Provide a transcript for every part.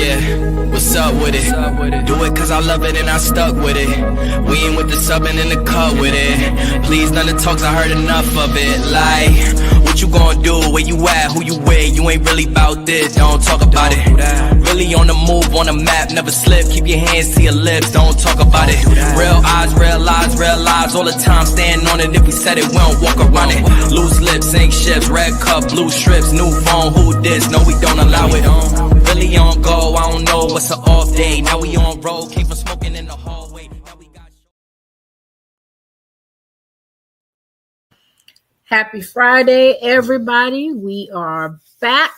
Yeah, what's up with it? Do it cause I love it and I stuck with it. We ain't with the subbing in the cut with it. Please, none of the talks, I heard enough of it. Like, what you gonna do? Where you at? Who you with? You ain't really about this, don't talk about it. Really on the move, on the map, never slip. Keep your hands to your lips, don't talk about it. Real eyes, real lies all the time. Stand on it, if we said it, we don't walk around it. Loose lips, sink ships, red cup, blue strips, new phone, who this? No, we don't allow it. Really on go, I don't know what's an off day. Now we on road, came from smoking in the hallway. Now we got... Happy Friday, everybody. We are back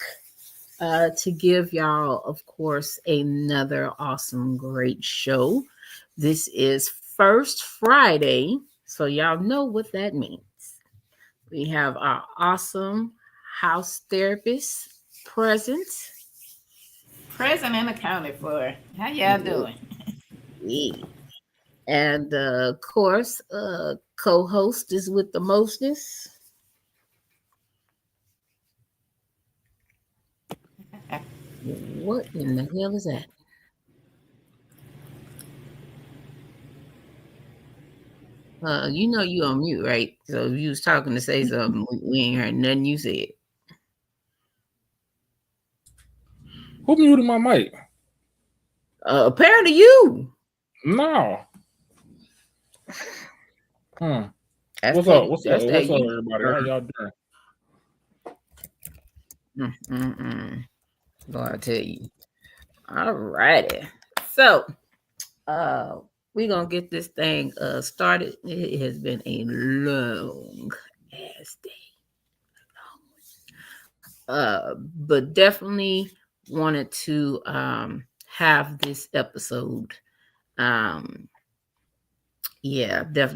to give y'all, of course, another awesome, great show. This is First Friday, so y'all know what that means. We have our awesome house therapist present and accounted for. How y'all doing? And of course, co-host is with the mostest. What in the hell is that? You know you on mute, right? So if you was talking to say something, we ain't heard nothing you said. Who muted my mic? Apparently you. No. What's up? What's up, everybody? How y'all doing? Gonna tell you. All righty. So, we're gonna get this thing started. It has been a long ass day. But definitely wanted to have this episode. Definitely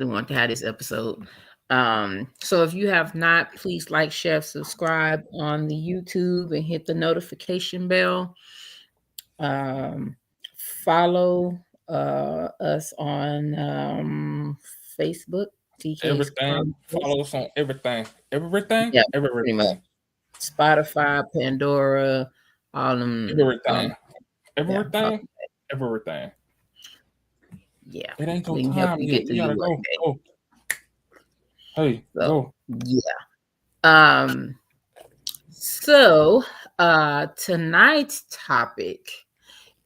want to have this episode. So if you have not, please like, share, subscribe on the YouTube and hit the notification bell. Follow us on Facebook. TK's everything. Follow us on everything. Everything? Yeah, everything. Spotify, Pandora, all them. Everything. Yeah. It ain't no time yet. You gotta go. Hey, go. Yeah. So tonight's topic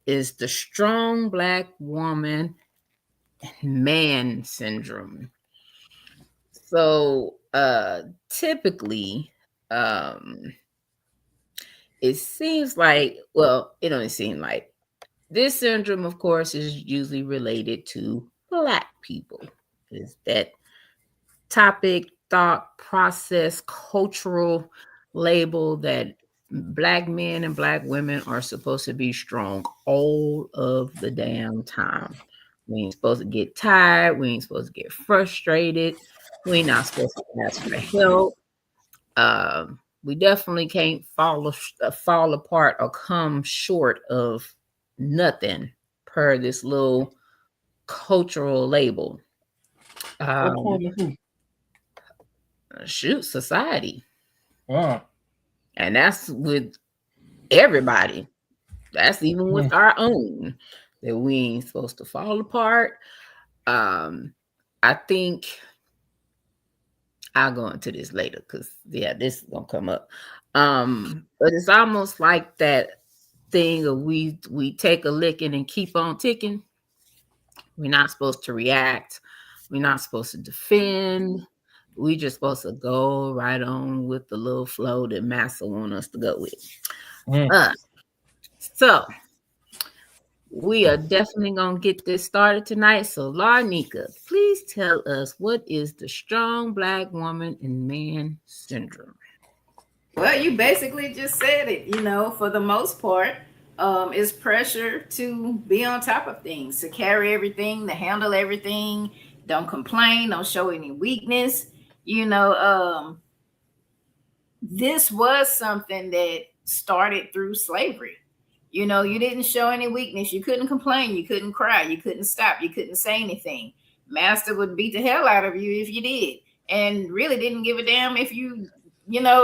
is the strong Black woman and man syndrome. So typically, it seems like, well, it don't seem like this syndrome, of course, is usually related to Black people. Is that topic, thought, process, cultural label that Black men and Black women are supposed to be strong all of the damn time. We ain't supposed to get tired. We ain't supposed to get frustrated. We not supposed to ask for help. We definitely can't fall apart or come short of nothing per this little cultural label. Society. And that's with everybody. That's even with our own, that we ain't supposed to fall apart. I think I'll go into this later because this is gonna come up. But it's almost like that thing of we take a licking and keep on ticking. We're not supposed to react. We're not supposed to defend. We just supposed to go right on with the little flow that Massa want us to go with. So we are definitely gonna get this started tonight. So Larnika, please tell us, what is the strong Black woman and man syndrome? Well, you basically just said it. For the most part, it's pressure to be on top of things, to carry everything, to handle everything. Don't complain. Don't show any weakness. This was something that started through slavery. You didn't show any weakness. You couldn't complain. You couldn't cry. You couldn't stop. You couldn't say anything. Master would beat the hell out of you if you did, and really didn't give a damn if you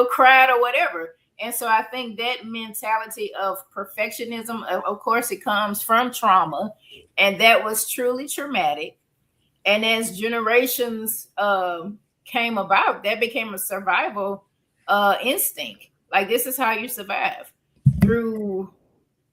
cried or whatever. And so I think that mentality of perfectionism, of course, it comes from trauma, and that was truly traumatic. And as generations came about, that became a survival instinct. Like, this is how you survive through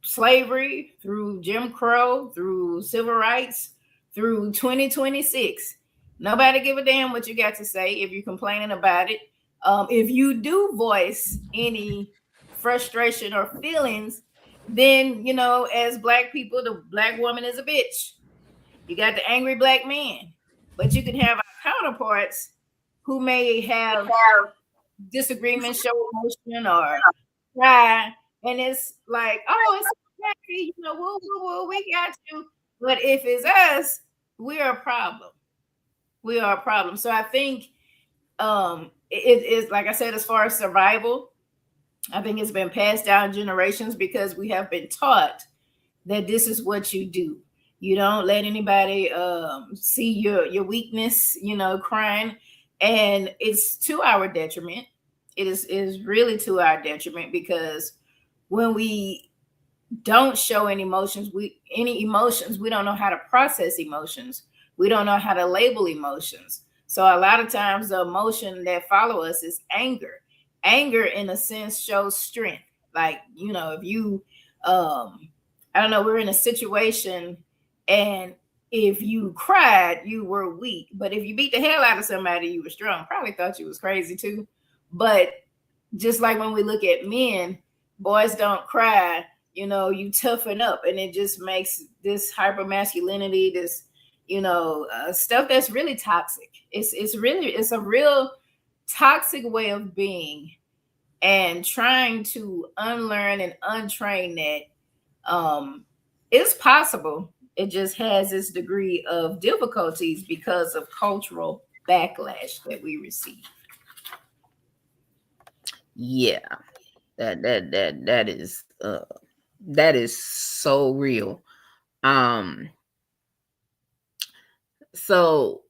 slavery, through Jim Crow, through civil rights, through 2026. Nobody give a damn what you got to say if you're complaining about it. If you do voice any frustration or feelings, then, as Black people, the Black woman is a bitch. You got the angry Black man, but you can have our counterparts who may have disagreements, show emotion, or cry, and it's like, oh, it's okay, woo, woo, woo, we got you. But if it's us, we are a problem. We are a problem. So I think it is, like I said, as far as survival, I think it's been passed down generations because we have been taught that this is what you do. You don't let anybody see your weakness, crying. And it's to our detriment. It is really to our detriment, because when we don't show any emotions, we don't know how to process emotions. We don't know how to label emotions. So a lot of times the emotion that follow us is anger. Anger, in a sense, shows strength. Like, if you, I don't know, we're in a situation, and if you cried, you were weak. But if you beat the hell out of somebody, you were strong. Probably thought you was crazy too. But just like when we look at men, boys don't cry, you toughen up, and it just makes this hypermasculinity, this, stuff that's really toxic. It's a real toxic way of being, and trying to unlearn and untrain that is possible. It just has this degree of difficulties because of cultural backlash that we receive. Yeah, that is so real. So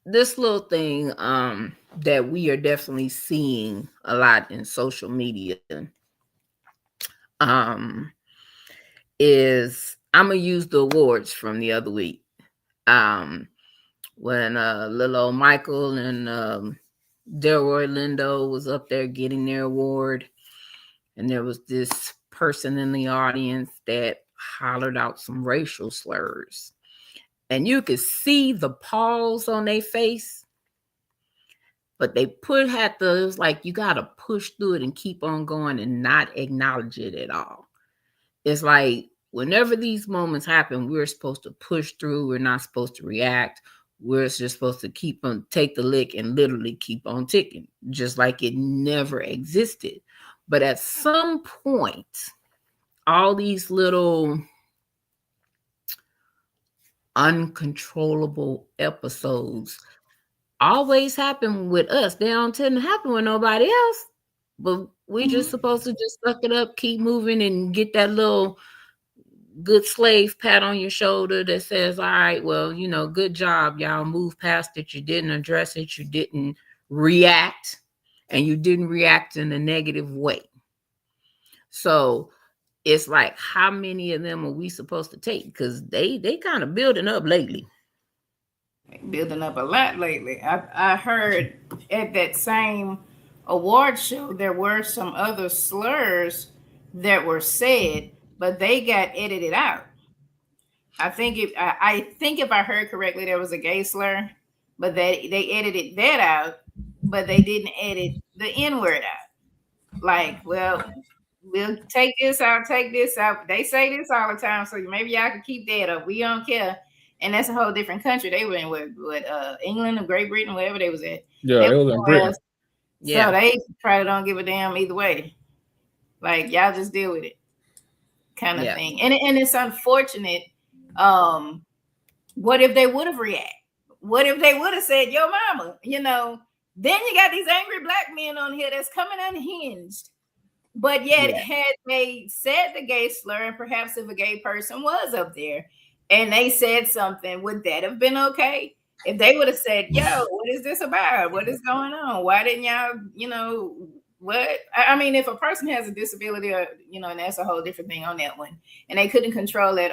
this little thing that we are definitely seeing a lot in social media is, I'm gonna use the awards from the other week. When little old Michael and Delroy Lindo was up there getting their award, and there was this person in the audience that hollered out some racial slurs, and you could see the pause on their face, but they it was like, you got to push through it and keep on going and not acknowledge it at all. It's like, whenever these moments happen, we're supposed to push through. We're not supposed to react. We're just supposed to take the lick and literally keep on ticking, just like it never existed. But at some point, all these little uncontrollable episodes always happen with us. They don't tend to happen with nobody else. But we just supposed to just suck it up, keep moving, and get that little good slave pat on your shoulder that says, all right, well, good job, y'all move past it. You didn't address it. You didn't react, and you didn't react in a negative way. So it's like, how many of them are we supposed to take? Because they kind of building up lately. Building up a lot lately. I heard at that same award show, there were some other slurs that were said, but they got edited out. I think if I heard correctly, there was a gay slur, but they edited that out, but they didn't edit the N-word out. Like, well, we'll take this out, take this out. They say this all the time, so maybe y'all can keep that up. We don't care. And that's a whole different country. They were in with England or Great Britain, wherever they was at. Yeah, it was in Britain. So they probably don't give a damn either way. Like, y'all just deal with it, kind of thing. And it's unfortunate. What if they would have reacted? What if they would have said, yo mama, then you got these angry Black men on here that's coming unhinged. But yet, had they said the gay slur, and perhaps if a gay person was up there and they said something, would that have been okay? If they would have said, yo, what is this about? What is going on? Why didn't y'all, what? I mean, if a person has a disability, or and that's a whole different thing on that one, and they couldn't control that,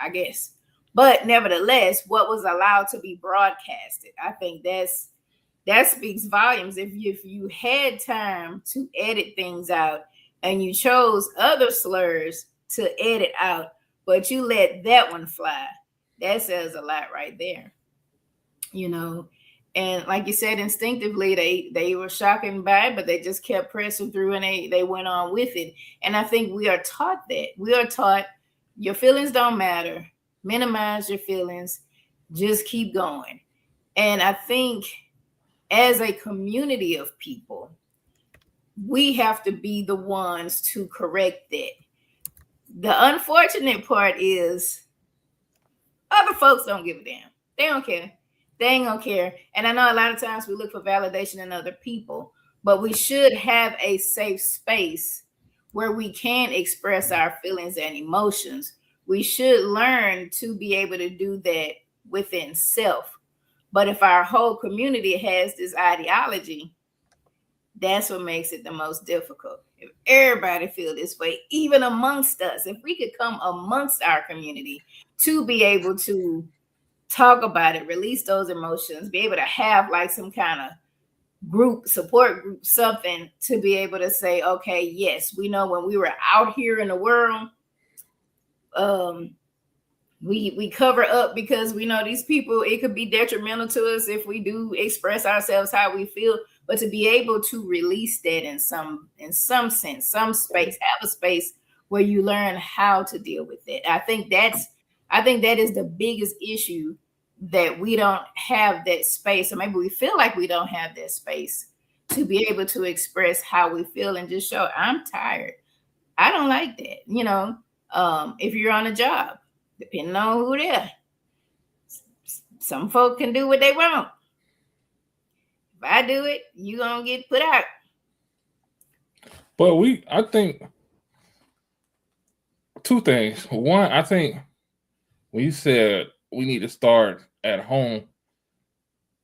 I guess. But nevertheless, what was allowed to be broadcasted, I think that speaks volumes. If you had time to edit things out, and you chose other slurs to edit out, but you let that one fly, that says a lot right there. And like you said, instinctively they were shocking by, but they just kept pressing through, and they went on with it. And I think we are taught that. We are taught your feelings don't matter. Minimize your feelings. Just keep going. And I think as a community of people, we have to be the ones to correct that. The unfortunate part is other folks don't give a damn. They don't care. They ain't gonna care. And I know a lot of times we look for validation in other people, but we should have a safe space where we can express our feelings and emotions. We should learn to be able to do that within self. But if our whole community has this ideology, that's what makes it the most difficult. If everybody feel this way, even amongst us, if we could come amongst our community to be able to talk about it, release those emotions, be able to have like some kind of support group, something to be able to say, okay, yes, we know when we were out here in the world, we cover up because we know these people, it could be detrimental to us if we do express ourselves how we feel. But to be able to release that in some sense, some space, have a space where you learn how to deal with it. I think that is the biggest issue, that we don't have that space, or maybe we feel like we don't have that space to be able to express how we feel and just show, I'm tired. I don't like that. If you're on a job, depending on who they're, some folk can do what they want. If I do it, you gonna get put out. But I think two things. One, I think when you said we need to start at home,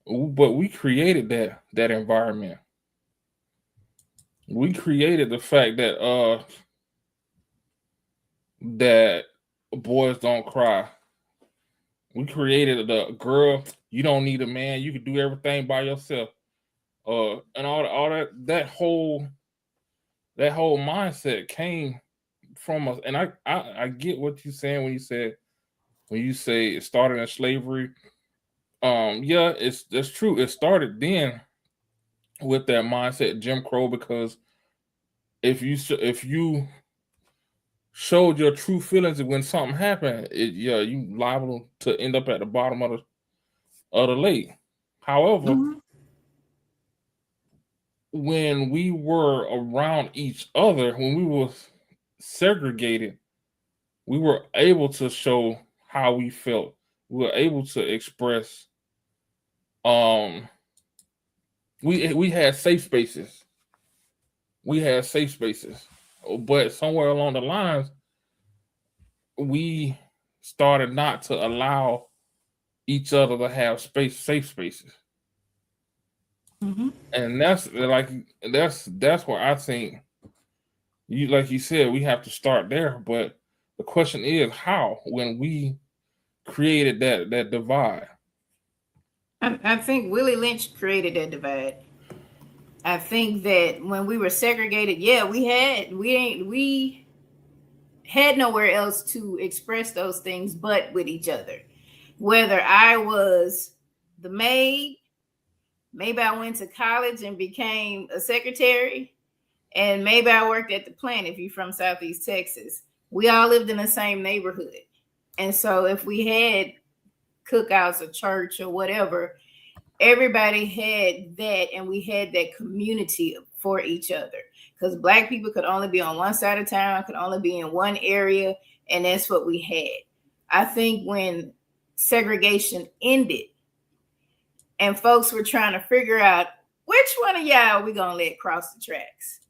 but we created that environment. We created the fact that that boys don't cry. We created the girl, you don't need a man, you can do everything by yourself. And all that whole mindset came from us. And I get what you're saying when you say it started in slavery. Yeah, that's true. It started then with that mindset, Jim Crow, because if you showed your true feelings when something happened, you liable to end up at the bottom of the lake. However, when we were around each other, when we were segregated, we were able to show how we felt. We were able to express. We had safe spaces. But somewhere along the lines, we started not to allow each other to have safe spaces. And that's where I think like you said, we have to start there. But the question is how, when we created that divide. I think Willie Lynch created that divide. I think that when we were segregated, we had nowhere else to express those things but with each other. Whether I was the maid, maybe I went to college and became a secretary, and maybe I worked at the plant if you're from Southeast Texas. We all lived in the same neighborhood. And so if we had cookouts or church or whatever, everybody had that, and we had that community for each other, because Black people could only be on one side of town, could only be in one area, and that's what we had. I think when segregation ended and folks were trying to figure out which one of y'all we gonna let cross the tracks,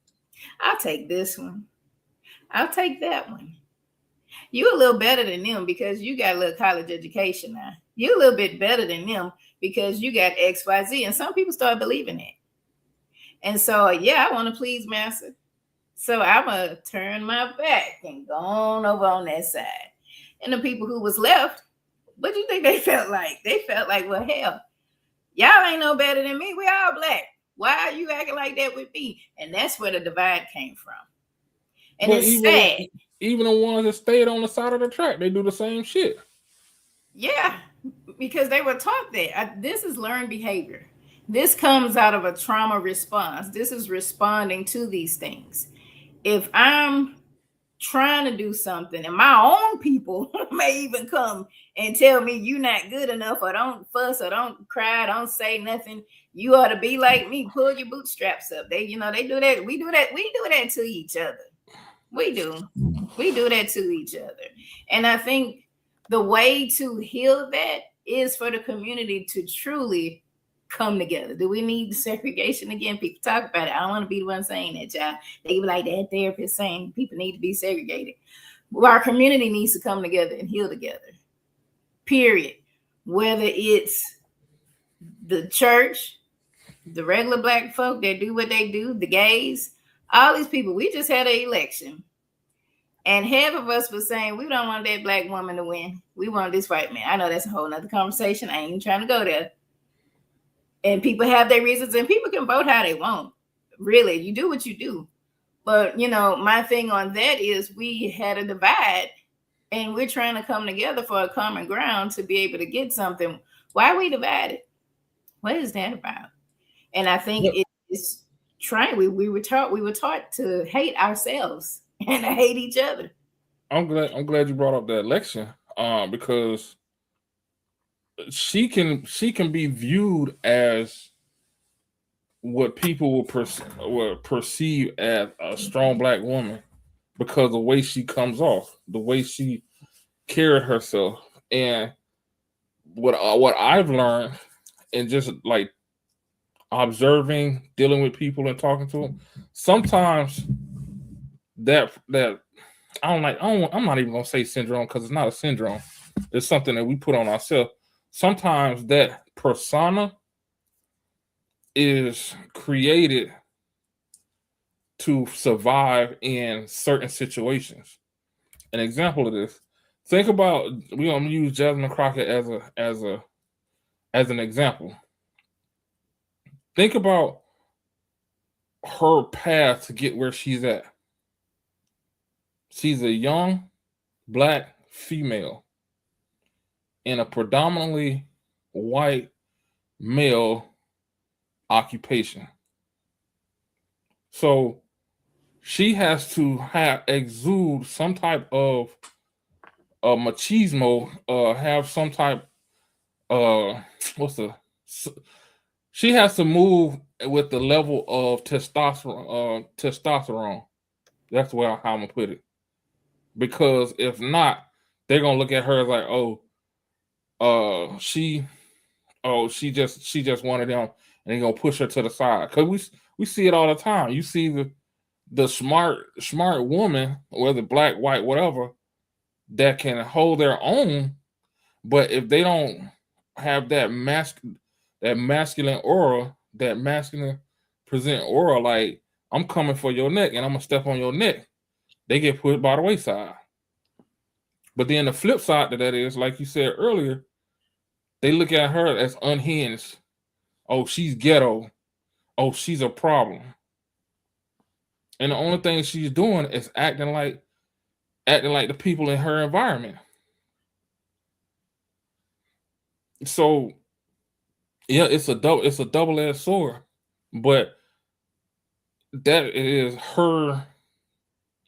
I'll take this one, I'll take that one. You a little better than them because you got a little college education now. You a little bit better than them because you got XYZ. And some people start believing it. And so, yeah, I want to please master. So I'm going to turn my back and go on over on that side. And the people who was left, what do you think they felt like? They felt like, well, hell, y'all ain't no better than me. We all black. Why are you acting like that with me? And that's where the divide came from. And But it's sad. even the ones that stayed on the side of the track, they do the same shit. Yeah, because they were taught that. This is learned behavior. This comes out of a trauma response. This is responding to these things. If I'm trying to do something and my own people may even come and tell me you're not good enough, or don't fuss, or don't cry, don't say nothing, you ought to be like me, pull your bootstraps up. They do that. We do that to each other. We do that to each other. And I think the way to heal that is for the community to truly come together. Do we need segregation again? People talk about it. I don't want to be the one saying that, y'all. They be like, that therapist saying people need to be segregated. Well, our community needs to come together and heal together. Period. Whether it's the church, the regular black folk that do what they do, the gays, all these people. We just had an election. And half of us was saying, we don't want that black woman to win. We want this white man. I know that's a whole nother conversation. I ain't even trying to go there. And people have their reasons, and people can vote how they want. Really, you do what you do. But, my thing on that is we had a divide, and we're trying to come together for a common ground to be able to get something. Why are we divided? What is that about? And I think it's trying. We were taught to hate ourselves and to hate each other. I'm glad you brought up the election, because she can be viewed as what people will perceive as a strong black woman because of the way she comes off, the way she carried herself. And what I've learned, and just like observing, dealing with people and talking to them, sometimes that I'm not even gonna say syndrome, because it's not a syndrome. It's something that we put on ourselves. Sometimes that persona is created to survive in certain situations. An example of this: think about, we're gonna use Jasmine Crockett as an example. Think about her path to get where she's at. She's a young black female in a predominantly white male occupation. So she has to exude some type of machismo, have some type she has to move with the level of testosterone. That's how I'm gonna put it. Because if not, they're gonna look at her as like, she just one of them, and they're gonna push her to the side. Because we see it all the time. You see the smart woman, whether black, white, whatever, that can hold their own, but if they don't have that masculine aura, that masculine present aura, like, I'm coming for your neck and I'm gonna step on your neck, they get put by the wayside. But then the flip side to that is, like you said earlier, they look at her as unhinged. Oh, she's ghetto. Oh, she's a problem. And the only thing she's doing is acting like the people in her environment. So yeah, it's a double-edged sword. But that is her,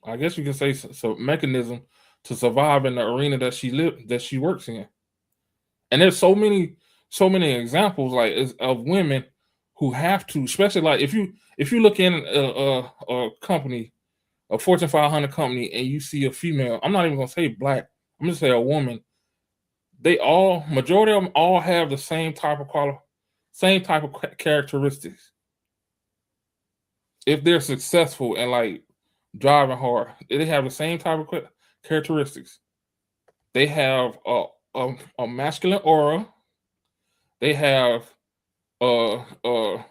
I guess you can say, so mechanism to survive in the arena that she works in. And there's so many examples like of women who have to, especially like if you look in a company, a Fortune 500 company, and you see a female, I'm not even gonna say black, I'm gonna say a woman. Majority of them all have the same type of characteristics. If they're successful and like driving hard, they have the same type of characteristics. They have a masculine aura. They have like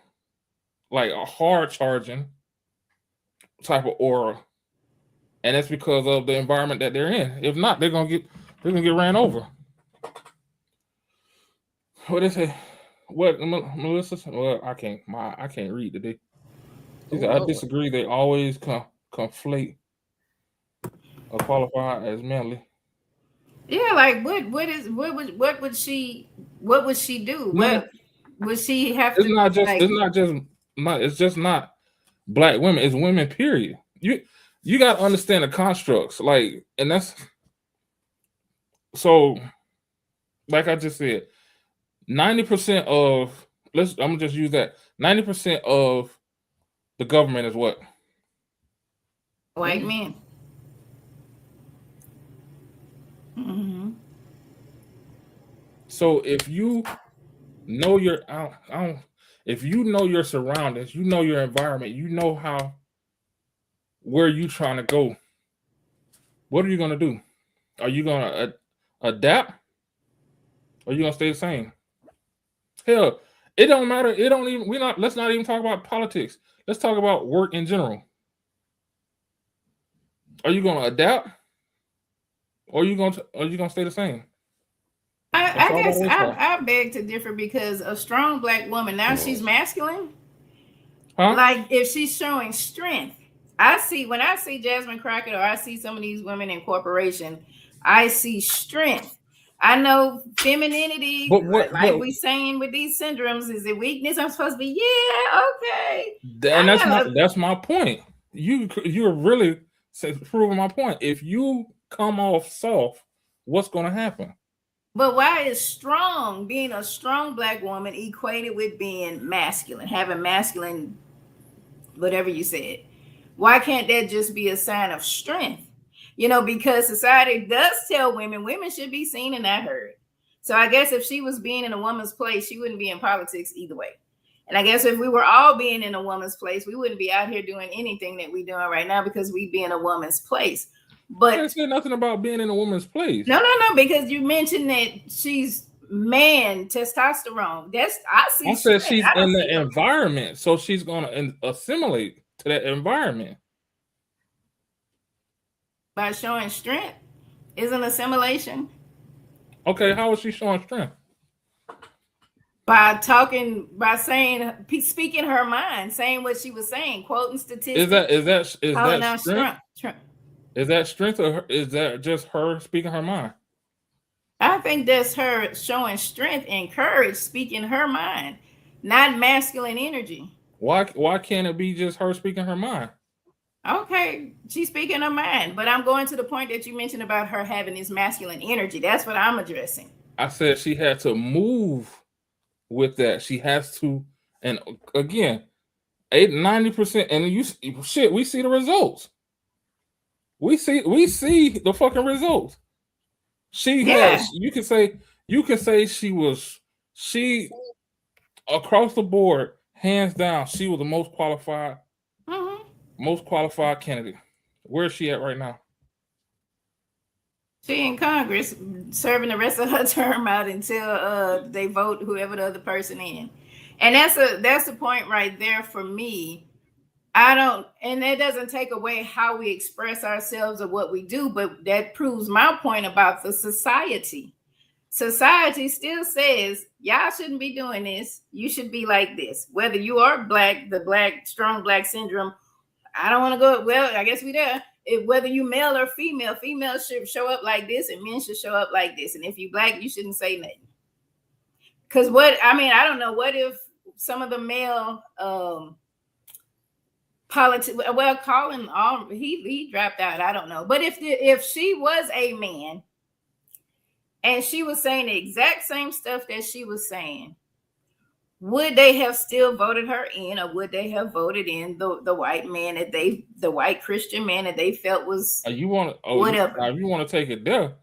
like a hard charging type of aura, and that's because of the environment that they're in. If not, they're gonna get ran over. What is it? What Melissa? Well, I can't read today. She said, I disagree. They always conflate or qualify as manly. Yeah, like what would she do? What would she have It's to not just like, it's just not black women, it's women, period. You gotta understand the constructs, like, and that's so, like I just said, 90% of I'm gonna just use that 90% of the government is what? white men? Mm-hmm. So if you know your if you know your surroundings, you know your environment, you know where you trying to go, what are you gonna do? Are you gonna adapt? Or are you gonna stay the same? Hell, it don't matter. It don't even. Let's not even talk about politics. Let's talk about work in general. Are you gonna adapt? Or are you gonna stay the same? I guess I beg to differ, because a strong black woman, now she's masculine. Huh? Like if she's showing strength, when I see Jasmine Crockett, or I see some of these women in corporation, I see strength. I know femininity, But we saying with these syndromes, is it weakness? I'm supposed to be, yeah, okay. And that's my point. You're really proving my point. If you come off soft, what's gonna happen? But why is being a strong black woman equated with being masculine, having masculine, whatever you said? Why can't that just be a sign of strength? Because society does tell women should be seen and not heard. So I guess if she was being in a woman's place, she wouldn't be in politics either way. And I guess if we were all being in a woman's place, we wouldn't be out here doing anything that we're doing right now, because we'd be in a woman's place. But I didn't say nothing about being in a woman's place. No, because you mentioned that she's man testosterone. I said she's in the environment, so she's gonna assimilate to that environment by showing strength. Isn't assimilation? Okay, how is she showing strength? By speaking her mind, saying what she was saying, quoting statistics. Is that strength? Is that strength, or is that just her speaking her mind? I think that's her showing strength and courage, speaking her mind, not masculine energy. Why can't it be just her speaking her mind? Okay, she's speaking her mind, but I'm going to the point that you mentioned about her having this masculine energy. That's what I'm addressing. I said she had to move with that. She has to, and again, 90%, and we see the results. We see the fucking results. She has. You can say she across the board, hands down, she was the most qualified. Mm-hmm. Most qualified candidate. Where is she at right now? She in Congress, serving the rest of her term out until they vote whoever the other person in. And that's the point right there for me. And that doesn't take away how we express ourselves or what we do, but that proves my point about the society. Society still says, y'all shouldn't be doing this. You should be like this. Whether you are black, the strong black syndrome, I don't want to go, well, I guess we there. Whether you male or female, females should show up like this and men should show up like this. And if you black, you shouldn't say nothing. Because I don't know, what if some of the male politics, well, Colin, he dropped out, I don't know. But if she was a man and she was saying the exact same stuff that she was saying, would they have still voted her in, or would they have voted in the white man the white Christian man that they felt was whatever? If you want to take it there,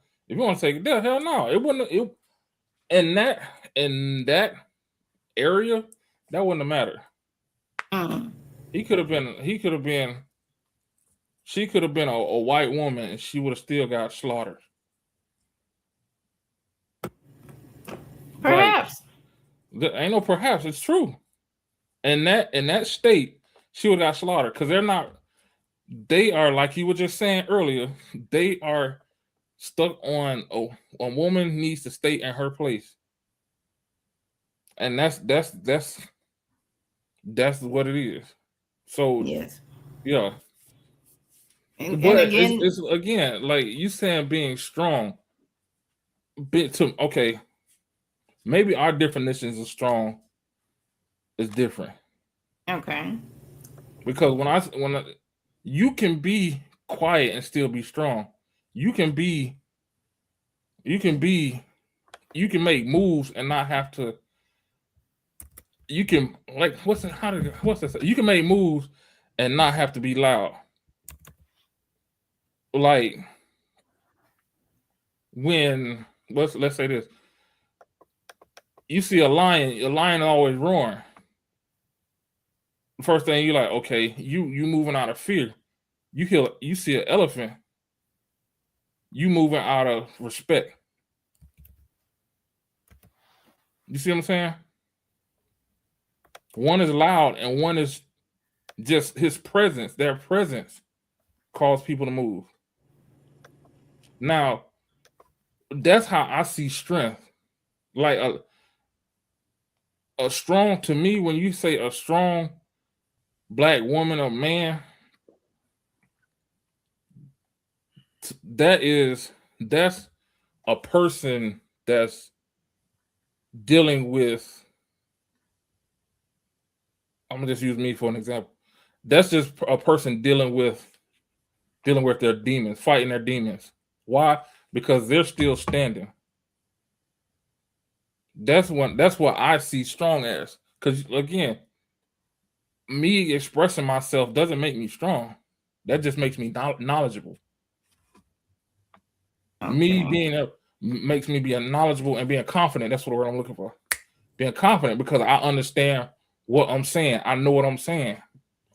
hell no. It wouldn't. In that area, that wouldn't have mattered. Mm-hmm. She could have been a white woman, and she would have still got slaughtered. Perhaps. There ain't no perhaps. It's true. in that state, she would have got slaughtered because they are, like you were just saying earlier, they are stuck on a woman needs to stay in her place. And that's what it is. So Yes. yeah. And But again, it's again, like you saying being strong. Okay, maybe our definitions of strong is different. okay. Because you can be quiet and still be strong. You can make moves and not have to. You can, like, what's that? You can make moves and not have to be loud. Like when let's say this. You see a lion always roaring. First thing you like, okay, you moving out of fear. You see an elephant, you moving out of respect. You see what I'm saying? One is loud and one is just his presence. Their presence cause people to move. Now, that's how I see strength. Like a strong, to me, when you say a strong Black woman or man, that's a person that's dealing with, I'm gonna just use me for an example. That's just a person dealing with their demons, fighting their demons. Why? Because they're still standing. That's what I see strong as. Because again, me expressing myself doesn't make me strong. That just makes me knowledgeable. Okay. Me being makes me be knowledgeable and being confident. That's what I'm looking for. Being confident because I understand what I'm saying. I know what I'm saying.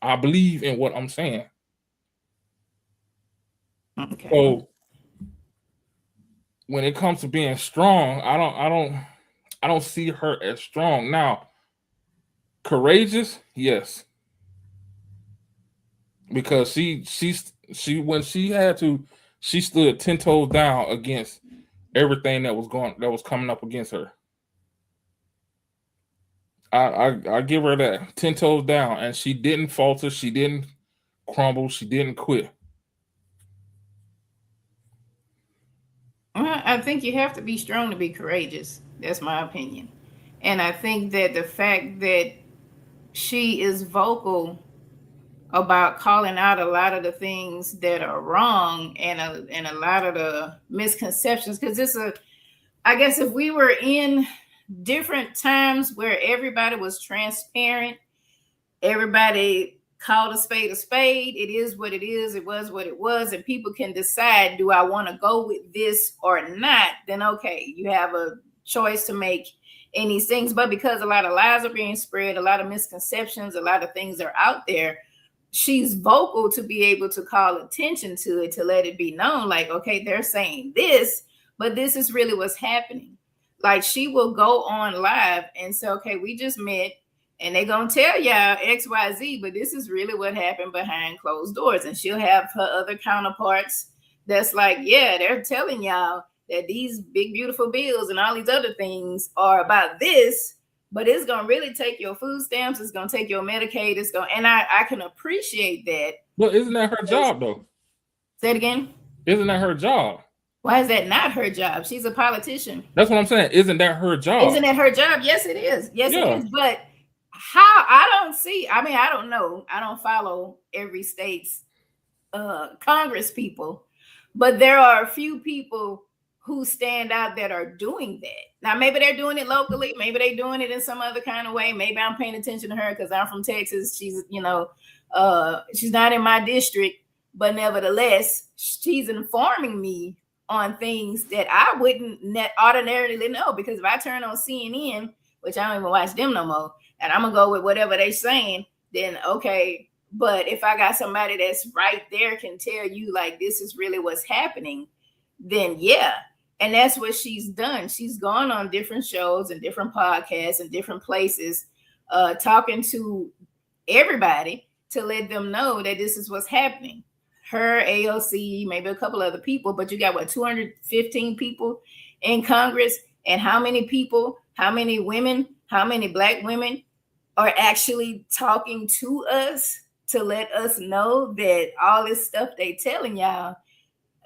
I believe in what I'm saying. Okay. So when it comes to being strong, I don't see her as strong. Now, courageous, yes. Because she when she had to, she stood 10 toes down against everything that was coming up against her. I give her that 10 toes down, and she didn't falter, she didn't crumble, she didn't quit. Well, I think you have to be strong to be courageous. That's my opinion. And I think that the fact that she is vocal about calling out a lot of the things that are wrong and a lot of the misconceptions, because I guess if we were in different times where everybody was transparent, everybody called a spade, it is what it is, it was what it was, and people can decide, do I want to go with this or not? Then okay, you have a choice to make in these things. But because a lot of lies are being spread, a lot of misconceptions, a lot of things are out there, she's vocal to be able to call attention to it, to let it be known, like, okay, they're saying this, but this is really what's happening. Like, she will go on live and say, okay, we just met, and they're going to tell y'all XYZ, but this is really what happened behind closed doors. And she'll have her other counterparts that's like, yeah, they're telling y'all that these big, beautiful bills and all these other things are about this, but it's going to really take your food stamps. It's going to take your Medicaid. And I can appreciate that. But isn't that her job, though? Say it again. Isn't that her job? Why is that not her job? She's a politician. That's what I'm saying. Isn't that her job? Isn't that her job? Yes, it is. Yes, yeah. It is. But how? I don't know. I don't follow every state's Congress people, but there are a few people who stand out that are doing that. Now, maybe they're doing it locally. Maybe they're doing it in some other kind of way. Maybe I'm paying attention to her because I'm from Texas. She's, she's not in my district, but nevertheless, she's informing me on things that I wouldn't ordinarily know, because if I turn on CNN, which I don't even watch them no more, and I'm gonna go with whatever they're saying, then okay. But if I got somebody that's right there can tell you, like, this is really what's happening, then yeah. And that's what she's done. She's gone on different shows and different podcasts and different places talking to everybody to let them know that this is what's happening. Her, AOC, maybe a couple other people, but you got what, 215 people in Congress, and how many people, how many women, how many Black women are actually talking to us to let us know that all this stuff they telling y'all,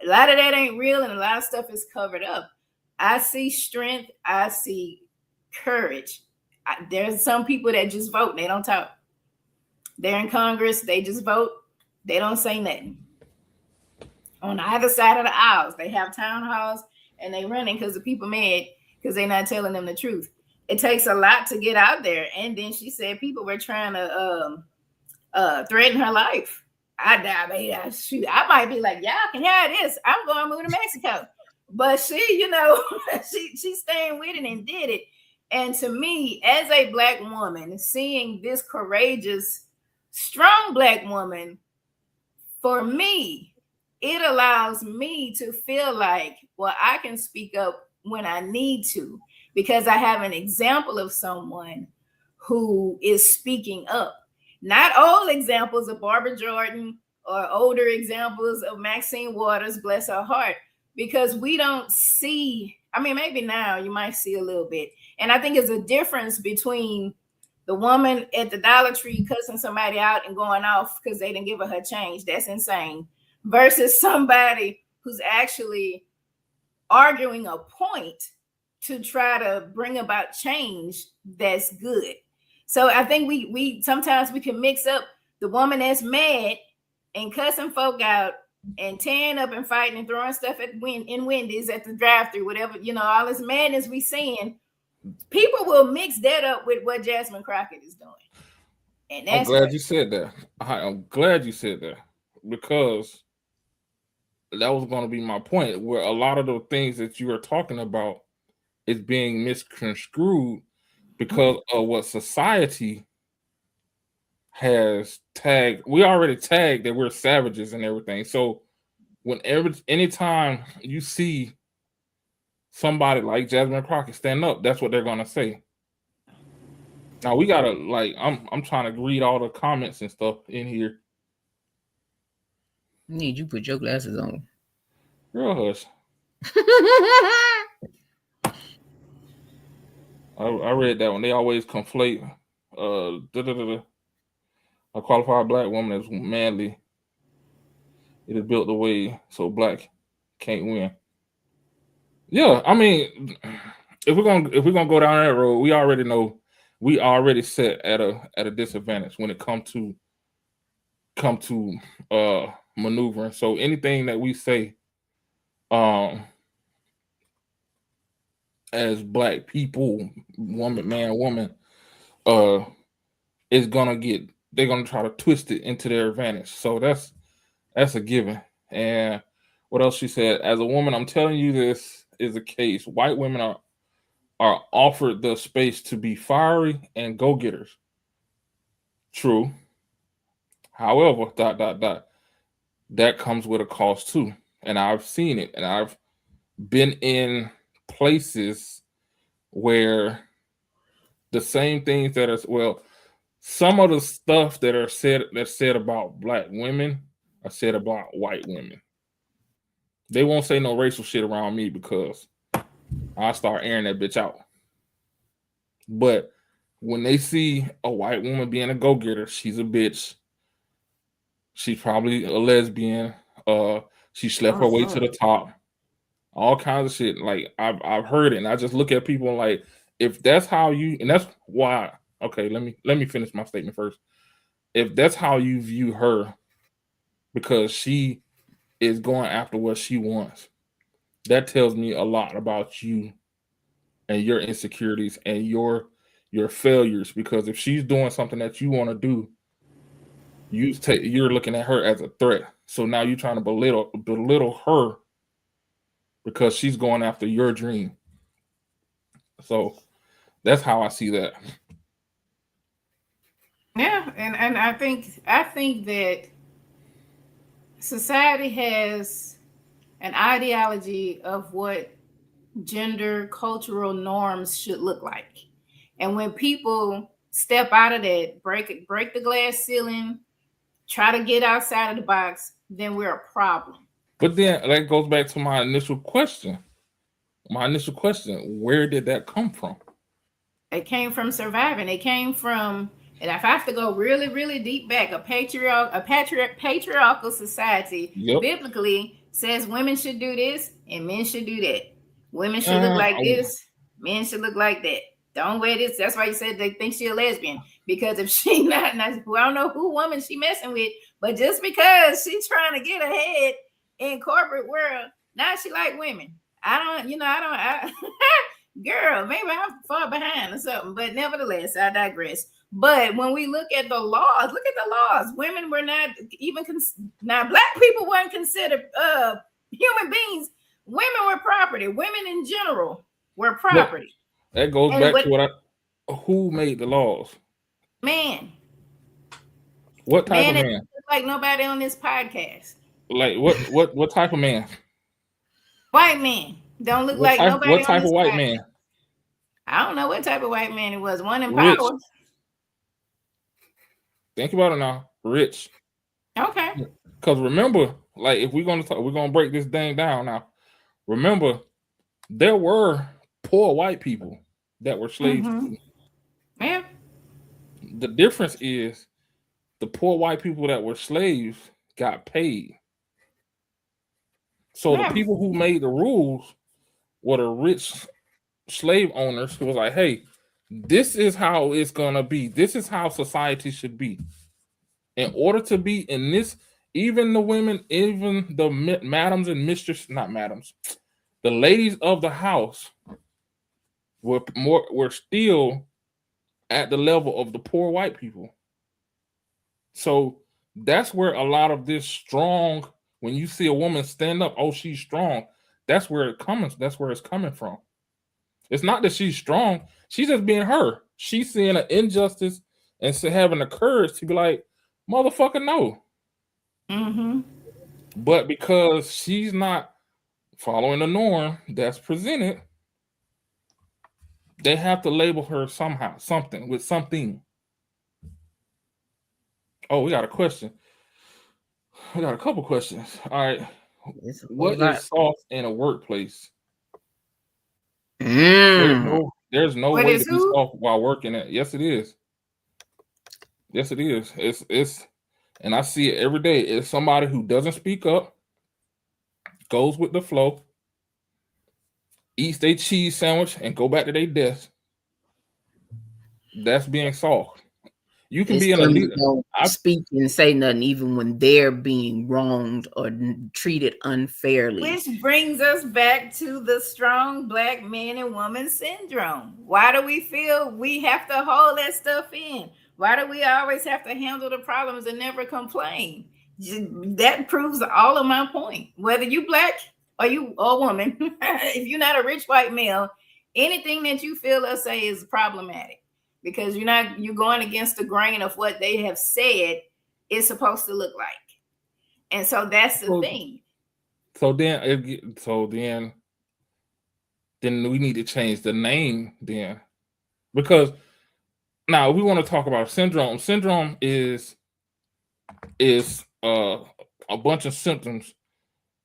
a lot of that ain't real, and a lot of stuff is covered up. I see strength. I see courage. There's some people that just vote. They don't talk. They're in Congress. They just vote. They don't say nothing. On either side of the aisles, they have town halls and they running because the people mad because they're not telling them the truth. It takes a lot to get out there. And then she said people were trying to threaten her life. I might be like, y'all can have this. I'm going to move to Mexico. But she, she's staying with it and did it. And to me, as a Black woman, seeing this courageous, strong Black woman, for me, it allows me to feel like, well, I can speak up when I need to, because I have an example of someone who is speaking up. Not old examples of Barbara Jordan or older examples of Maxine Waters, bless her heart, because we don't see, maybe now you might see a little bit. And I think it's a difference between the woman at the Dollar Tree cussing somebody out and going off because they didn't give her change. That's insane. Versus somebody who's actually arguing a point to try to bring about change that's good. So I think we sometimes we can mix up the woman that's mad and cussing folk out and tearing up and fighting and throwing stuff in Wendy's at the drive-thru, whatever, all this madness we seeing. People will mix that up with what Jasmine Crockett is doing. And that's I'm glad you said that. I'm glad you said that, because that was going to be my point, where a lot of the things that you are talking about is being misconstrued because of what society has tagged. We already tagged that we're savages and everything. So anytime you see somebody like Jasmine Crockett stand up, that's what they're gonna say. Now we gotta I'm trying to read all the comments and stuff in here. Need you put your glasses on. Girl, hush. I read that one. They always conflate a qualified Black woman as manly. It is built the way so Black can't win. Yeah, if we're gonna go down that road, we already know we already set at a disadvantage when it come to maneuvering. So anything that we say as Black people, man, woman, is they're gonna try to twist it into their advantage. So that's a given. And what else she said? As a woman, I'm telling you, this is the case. White women are offered the space to be fiery and go-getters. True. However, that comes with a cost too. And I've seen it, and I've been in places where the same things some of the stuff that's said about Black women are said about white women. They won't say no racial shit around me because I start airing that bitch out. But when they see a white woman being a go-getter, she's a bitch. She's probably a lesbian. She slept her way to the top. All kinds of shit. Like I've heard it, and I just look at people like, if that's how you, and that's why. Okay, let me finish my statement first. If that's how you view her, because she is going after what she wants, that tells me a lot about you and your insecurities and your failures. Because if she's doing something that you want to do, you're looking at her as a threat. So now you're trying to belittle her because she's going after your dream. So that's how I see that. Yeah, and I think that society has an ideology of what gender cultural norms should look like. And when people step out of that, break the glass ceiling, try to get outside of the box, then we're a problem. But then that goes back to my initial question. Where did that come from? It came from surviving. It came from, and if I have to go really, really deep back, a patriarchal society biblically says women should do this and men should do that. Women should look like this, men should look like that. Don't wear this. That's why you said they think she's a lesbian. Because if she not, I don't know who woman she messing with, but just because she's trying to get ahead in corporate world, now she like women. Girl, maybe I'm far behind or something, but nevertheless, I digress. But when we look at the laws, women were not even now black people weren't considered human beings. Women were property. Women in general were property. That goes back to who made the laws? Man. What type of man? Like nobody on this podcast. Like what type of man? White man. Don't look like nobody. What type of white man? I don't know what type of white man it was. One in Rich. power. Think about it now. Rich. Okay. Because remember, like if we're gonna break this thing down now. Remember, there were poor white people that were slaves. Yeah. The difference is the poor white people that were slaves got paid. So the people who made the rules were the rich slave owners who was like, hey, this is how it's gonna be. This is how society should be. In order to be in this, even the women, even the madams and mistresses, not madams, the ladies of the house were still at the level of the poor white people. So that's where a lot of this strong, when you see a woman stand up, oh, she's strong. That's where it's coming from. It's not that she's strong. She's just being her. She's seeing an injustice and having the courage to be like, motherfucker, no. But because she's not following the norm that's presented, they have to label her somehow, something. Oh, we got a question. We got a couple questions. All right. What is soft in a workplace? There's no way to be soft while working at. Yes, it is. Yes, it is. It's and I see it every day. It's somebody who doesn't speak up, goes with the flow, eats their cheese sandwich, and go back to their desk. That's being soft. You can be in a leader. Speak and say nothing even when they're being wronged or treated unfairly. Which brings us back to the strong black man and woman syndrome. Why do we feel we have to hold that stuff in? Why do we always have to handle the problems and never complain? That proves all of my point. Whether you black or you a woman, if you're not a rich white male, anything that you feel or say is problematic. Because you're going against the grain of what they have said it's supposed to look like. And so that's the thing. So then we need to change the name then. Because now we want to talk about syndrome. Syndrome is a bunch of symptoms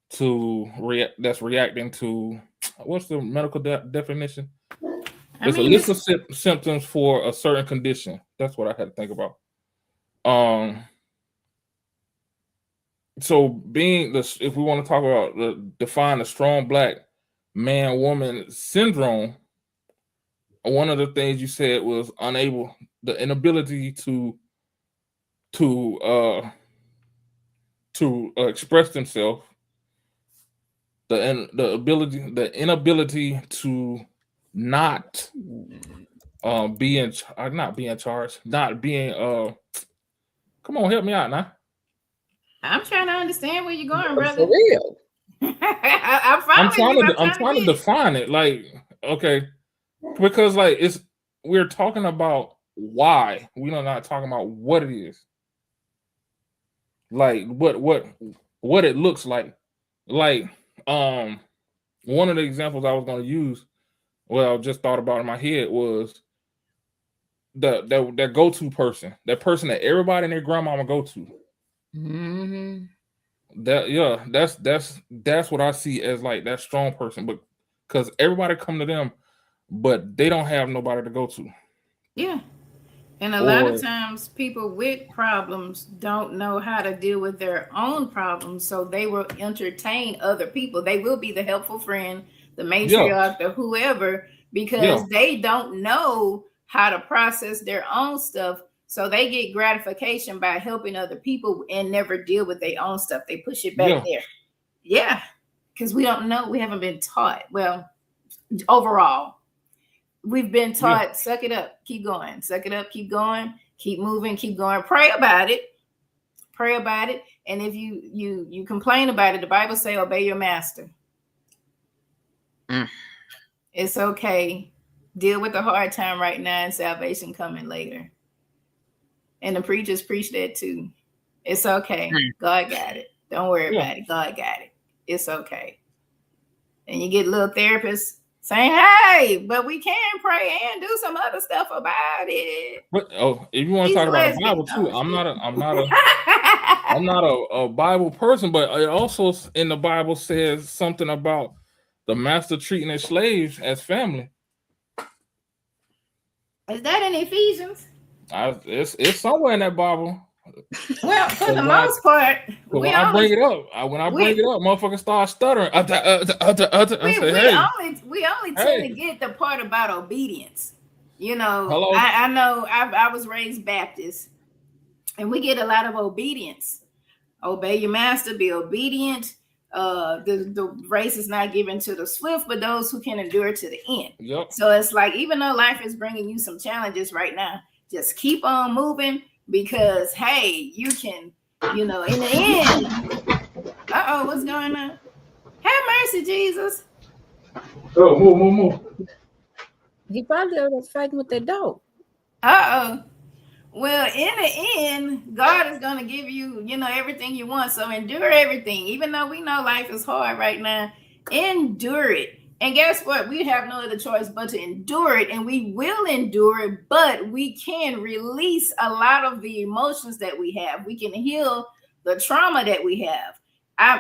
that's reacting to, what's the medical definition? It's a list of symptoms for a certain condition. That's what I had to think about. So if we want to talk about define the strong black man woman syndrome, one of the things you said was the inability to express themselves, the inability to not be in charge, not being come on, help me out now. I'm trying to understand where you're going, brother. For real. I'm trying to define it. Like, okay, because like we're talking about why. We're not talking about what it is. Like what it looks like. Like one of the examples I was going to use, well, I just thought about in my head was that go-to person, that person that everybody and their grandmama go to. Mm-hmm. That's what I see as like that strong person, but because everybody come to them, but they don't have nobody to go to. Yeah. And a lot of times people with problems don't know how to deal with their own problems, so they will entertain other people. They will be the helpful friend, the matriarch, or whoever, because they don't know how to process their own stuff. So they get gratification by helping other people and never deal with their own stuff. They push it back there. Yeah. Because we don't know. We haven't been taught. Well, overall, we've been taught, suck it up, keep going, suck it up, keep going, keep moving, keep going, pray about it. And if you complain about it, the Bible say, obey your master. It's okay. Deal with the hard time right now and salvation coming later. And the preachers preach that too. It's okay. God got it. Don't worry about it. God got it. It's okay. And you get little therapists saying, hey, but we can pray and do some other stuff about it. But if you want to talk about the Bible too, I'm not a Bible person, but it also in the Bible says something about the master treating his slaves as family. Is that in Ephesians? It's somewhere in that Bible. Well, for the most part, when I bring it up, motherfuckers start stuttering. We only tend to get the part about obedience. You know, I know I was raised Baptist, and we get a lot of obedience. Obey your master, be obedient. The race is not given to the swift, but those who can endure to the end. Yep. So it's like, even though life is bringing you some challenges right now, just keep on moving, because hey, you can, in the end. What's going on? Have mercy, Jesus. Oh, move. He probably was fighting with that dog. Well, in the end, God is going to give you, everything you want. So endure everything. Even though we know life is hard right now, endure it. And guess what? We have no other choice but to endure it. And we will endure it, but we can release a lot of the emotions that we have. We can heal the trauma that we have. I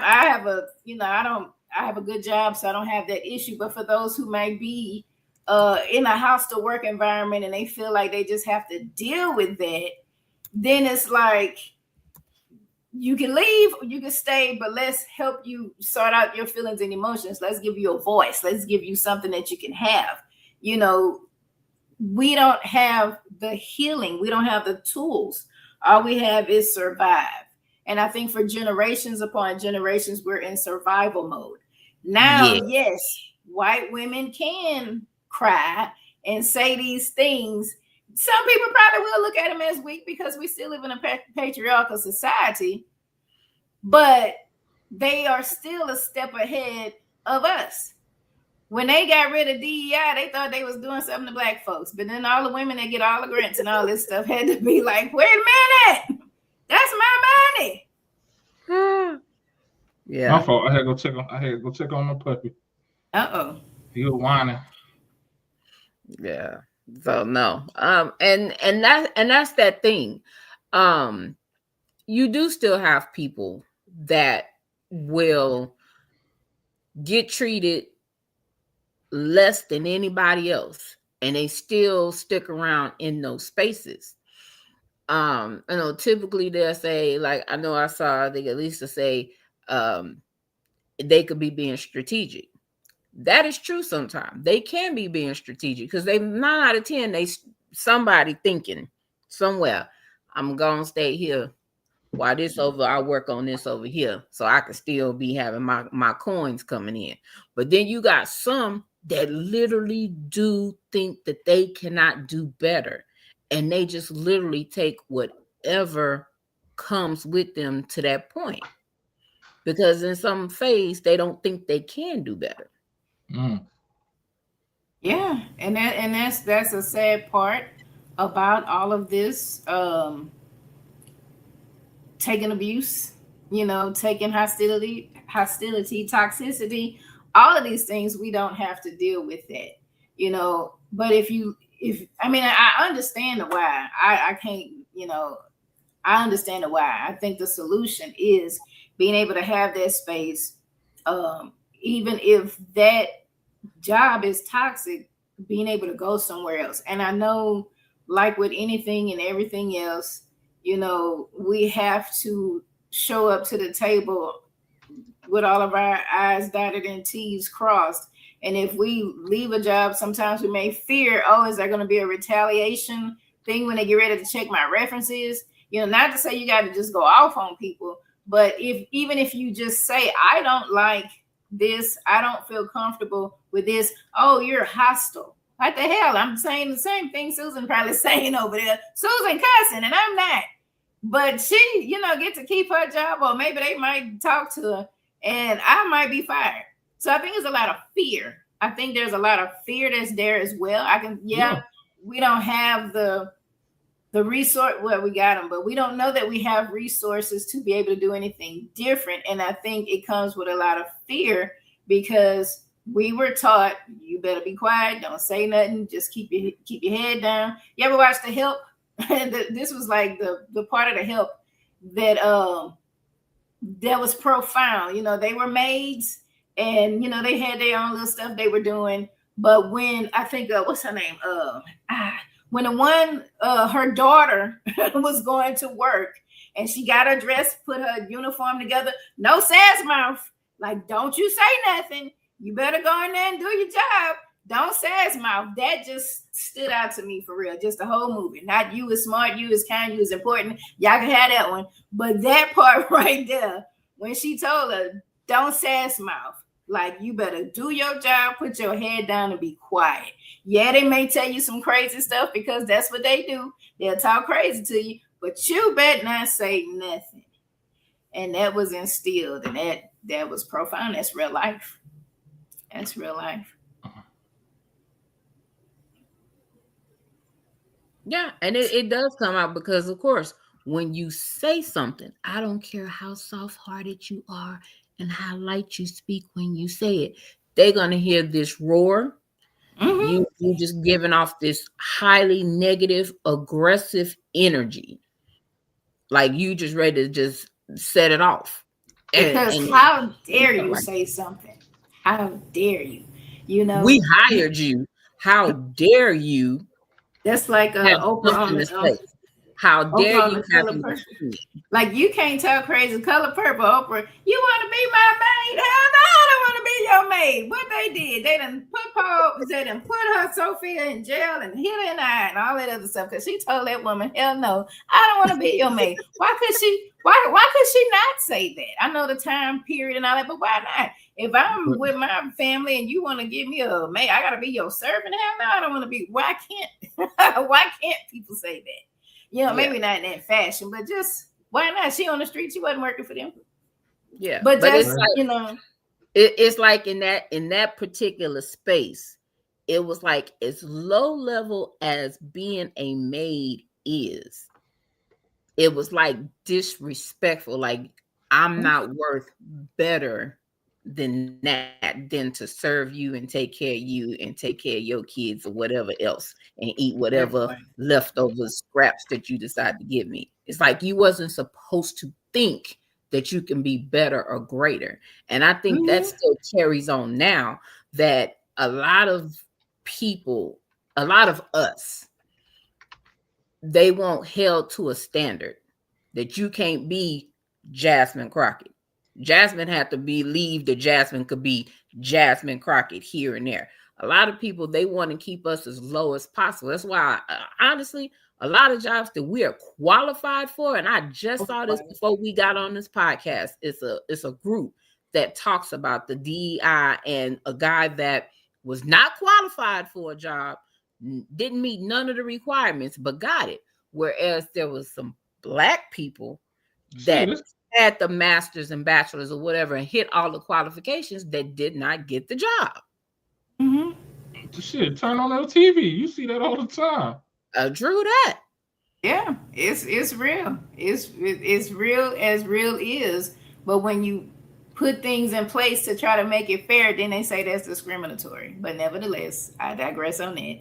have a good job, so I don't have that issue. But for those who may be in a hostile work environment and they feel like they just have to deal with that, then it's like, you can leave or you can stay, but let's help you sort out your feelings and emotions. Let's give you a voice. Let's give you something that you can have. We don't have the healing. We don't have the tools. All we have is survive. And I think for generations upon generations, we're in survival mode. Now, yes, white women can cry and say these things. Some people probably will look at them as weak because we still live in a patriarchal society, but they are still a step ahead of us. When they got rid of DEI, they thought they was doing something to black folks, but then all the women that get all the grants and all this stuff had to be like, wait a minute, that's my money. Yeah. My fault. I had to go check on my puppy. He was whining. Yeah. So no. And that's that thing. You do still have people that will get treated less than anybody else, and they still stick around in those spaces. Typically they'll say, like, I know I saw they at least to say they could be being strategic. That is true. Sometimes they can be being strategic because they 9 out of 10, they somebody thinking somewhere, I'm gonna stay here while this over, I work on this over here so I can still be having my coins coming in. But then you got some that literally do think that they cannot do better, and they just literally take whatever comes with them to that point, because in some phase they don't think they can do better. Yeah, and that's a sad part about all of this. Taking abuse, taking hostility, toxicity, all of these things, we don't have to deal with that, but if you I understand the why. I can't, I understand the why. I think the solution is being able to have that space, even if that job is toxic, being able to go somewhere else. And I know, like with anything and everything else, we have to show up to the table with all of our I's dotted and T's crossed. And if we leave a job, sometimes we may fear, oh, is there going to be a retaliation thing when they get ready to check my references? Not to say you got to just go off on people, but even if you just say, I don't like this, I don't feel comfortable with this, oh, you're hostile. What the hell? I'm saying the same thing Susan probably saying over there. Susan cussing and I'm not. But she, get to keep her job, or maybe they might talk to her and I might be fired. So I think there's a lot of fear. I think there's a lot of fear that's there as well. We don't have the resource. Well, we got them, but we don't know that we have resources to be able to do anything different. And I think it comes with a lot of fear because we were taught, you better be quiet, don't say nothing, just keep your head down. You ever watch The Help? This was like the part of The Help that was profound. They were maids and they had their own little stuff they were doing. But when I think what's her name? When the one her daughter was going to work and she got her dress, put her uniform together, no sass mouth. Like, don't you say nothing. You better go in there and do your job. Don't sass mouth. That just stood out to me for real. Just the whole movie. Not you is smart, you is kind, you is important. Y'all can have that one. But that part right there, when she told her, don't sass mouth. Like, you better do your job, put your head down and be quiet. Yeah, they may tell you some crazy stuff because that's what they do. They'll talk crazy to you, but you better not say nothing. And that was instilled, and that was profound. That's real life. That's real life. Yeah, and it does come out because, of course, when you say something, I don't care how soft-hearted you are and how light you speak when you say it, they're going to hear this roar. Mm-hmm. You just giving off this highly negative, aggressive energy. Like you just ready to just set it off. Because how dare you say something? How dare you? We hired you. How dare you? That's like Oprah on the how dare you have like you can't tell crazy Color Purple. Oprah, you want to be my maid? Hell no, I don't want to be your maid. What they did, they done put her Sophia in jail and hit her in the eye and all that other stuff because she told that woman, hell no, I don't want to be your maid. Why could she not say that? I know the time period and all that, but why not? If I'm with my family and you want to give me a maid, I gotta be your servant. Hell no, I don't want to be. Why can't people say that? Maybe not in that fashion, but just why not? She on the street, she wasn't working for them. Yeah, but just it's like in that particular space, it was like as low level as being a maid is. It was like disrespectful. Like I'm not worth better than that, than to serve you and take care of you and take care of your kids or whatever else and eat whatever leftover scraps that you decide to give me. It's like you wasn't supposed to think that you can be better or greater. And I think that still carries on now, that a lot of people, a lot of us, they won't held to a standard that you can't be Jasmine Crockett. Jasmine had to believe that Jasmine could be Jasmine Crockett here and there. A lot of people, they want to keep us as low as possible. That's why, honestly, a lot of jobs that we are qualified for, and I just saw this before we got on this podcast, it's a group that talks about the DEI, and a guy that was not qualified for a job, didn't meet none of the requirements, but got it. Whereas there was some Black people that had the masters and bachelors or whatever and hit all the qualifications that did not get the job. Shit, turn on that TV. You see that all the time. Drew that. Yeah, it's real. It's real as real is. But when you put things in place to try to make it fair, then they say that's discriminatory. But nevertheless, I digress on that.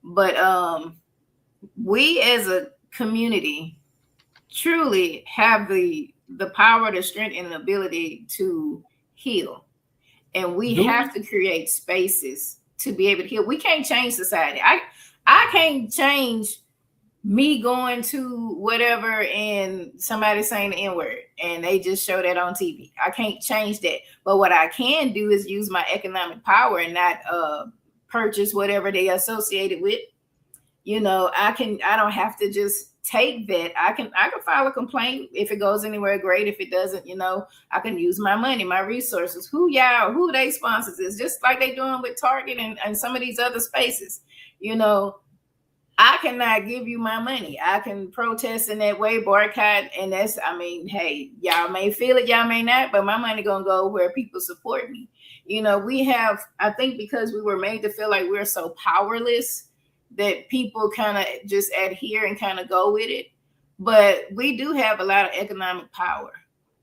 But we as a community truly have the power, the strength, and the ability to heal. And we have to create spaces to be able to heal. We can't change society. I can't change me going to whatever and somebody saying the N-word and they just show that on TV. I can't change that. But what I can do is use my economic power and not purchase whatever they associated with. You know, I don't have to just take that. I can file a complaint. If it goes anywhere, great. If it doesn't, you know, I can use my money, my resources. Who they sponsors is just like they doing with Target and some of these other spaces. You know, I cannot give you my money. I can protest in that way, boycott, and that's, I mean, hey, y'all may feel it, y'all may not, but my money gonna go where people support me. You know, we have, I think because we were made to feel like we're so powerless that people kind of just adhere and kind of go with it. But we do have a lot of economic power.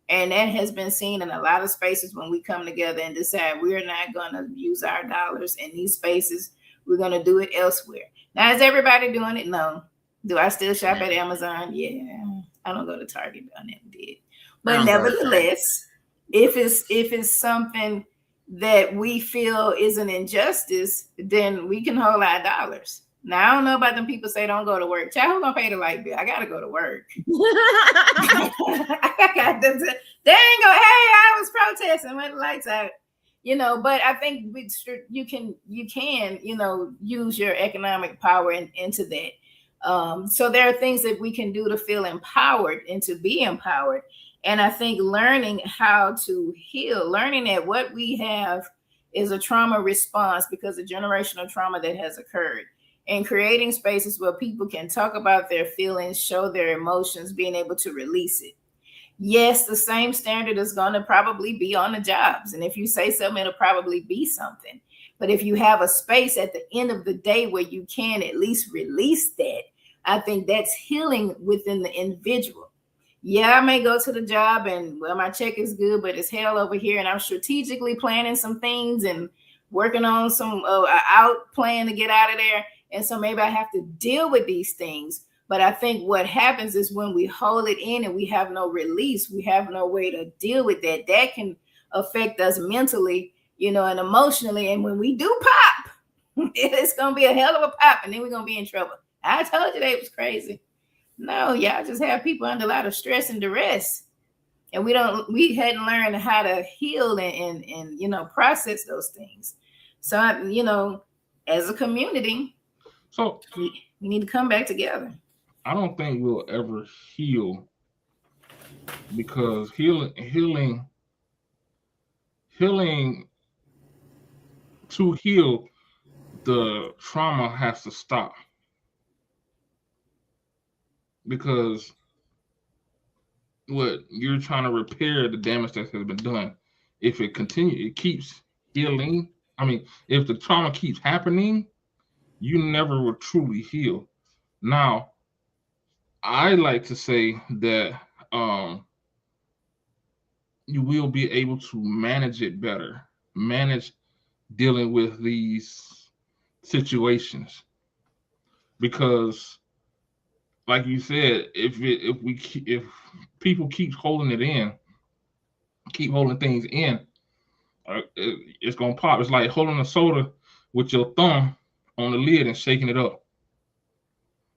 And that has been seen in a lot of spaces when we come together and decide we're not gonna use our dollars in these spaces. We're gonna do it elsewhere. Now, is everybody doing it? No. Do I still shop at Amazon? Yeah. I don't go to Target. I never did. But nevertheless, if it's something that we feel is an injustice, then we can hold our dollars. Now, I don't know about them people say don't go to work. Child, who's gonna pay the light bill? I gotta go to work. They ain't go, hey, I was protesting when the lights out. You know, but I think you can, you know, use your economic power into that. So there are things that we can do to feel empowered and to be empowered. And I think learning how to heal, learning that what we have is a trauma response because of generational trauma that has occurred, and creating spaces where people can talk about their feelings, show their emotions, being able to release it. Yes, the same standard is going to probably be on the jobs. And if you say something, it'll probably be something. But if you have a space at the end of the day where you can at least release that, I think that's healing within the individual. Yeah, I may go to the job and, well, my check is good, but it's hell over here. And I'm strategically planning some things and working on some out plan to get out of there. And so maybe I have to deal with these things. But I think what happens is when we hold it in and we have no release, we have no way to deal with that. That can affect us mentally, you know, and emotionally. And when we do pop, it's going to be a hell of a pop. And then we're going to be in trouble. I told you that was crazy. No, y'all just have people under a lot of stress and duress. And we hadn't learned how to heal and you know, process those things. So, you know, as a community, so we need to come back together. I don't think we'll ever heal because healing to heal, the trauma has to stop. Because what you're trying to repair the damage that has been done. If it continues, it keeps healing. I mean, if the trauma keeps happening, you never will truly heal. Now, I like to say that you will be able to manage it better, manage dealing with these situations, because, like you said, if people keep holding it in, keep holding things in, it's gonna pop. It's like holding a soda with your thumb on the lid and shaking it up.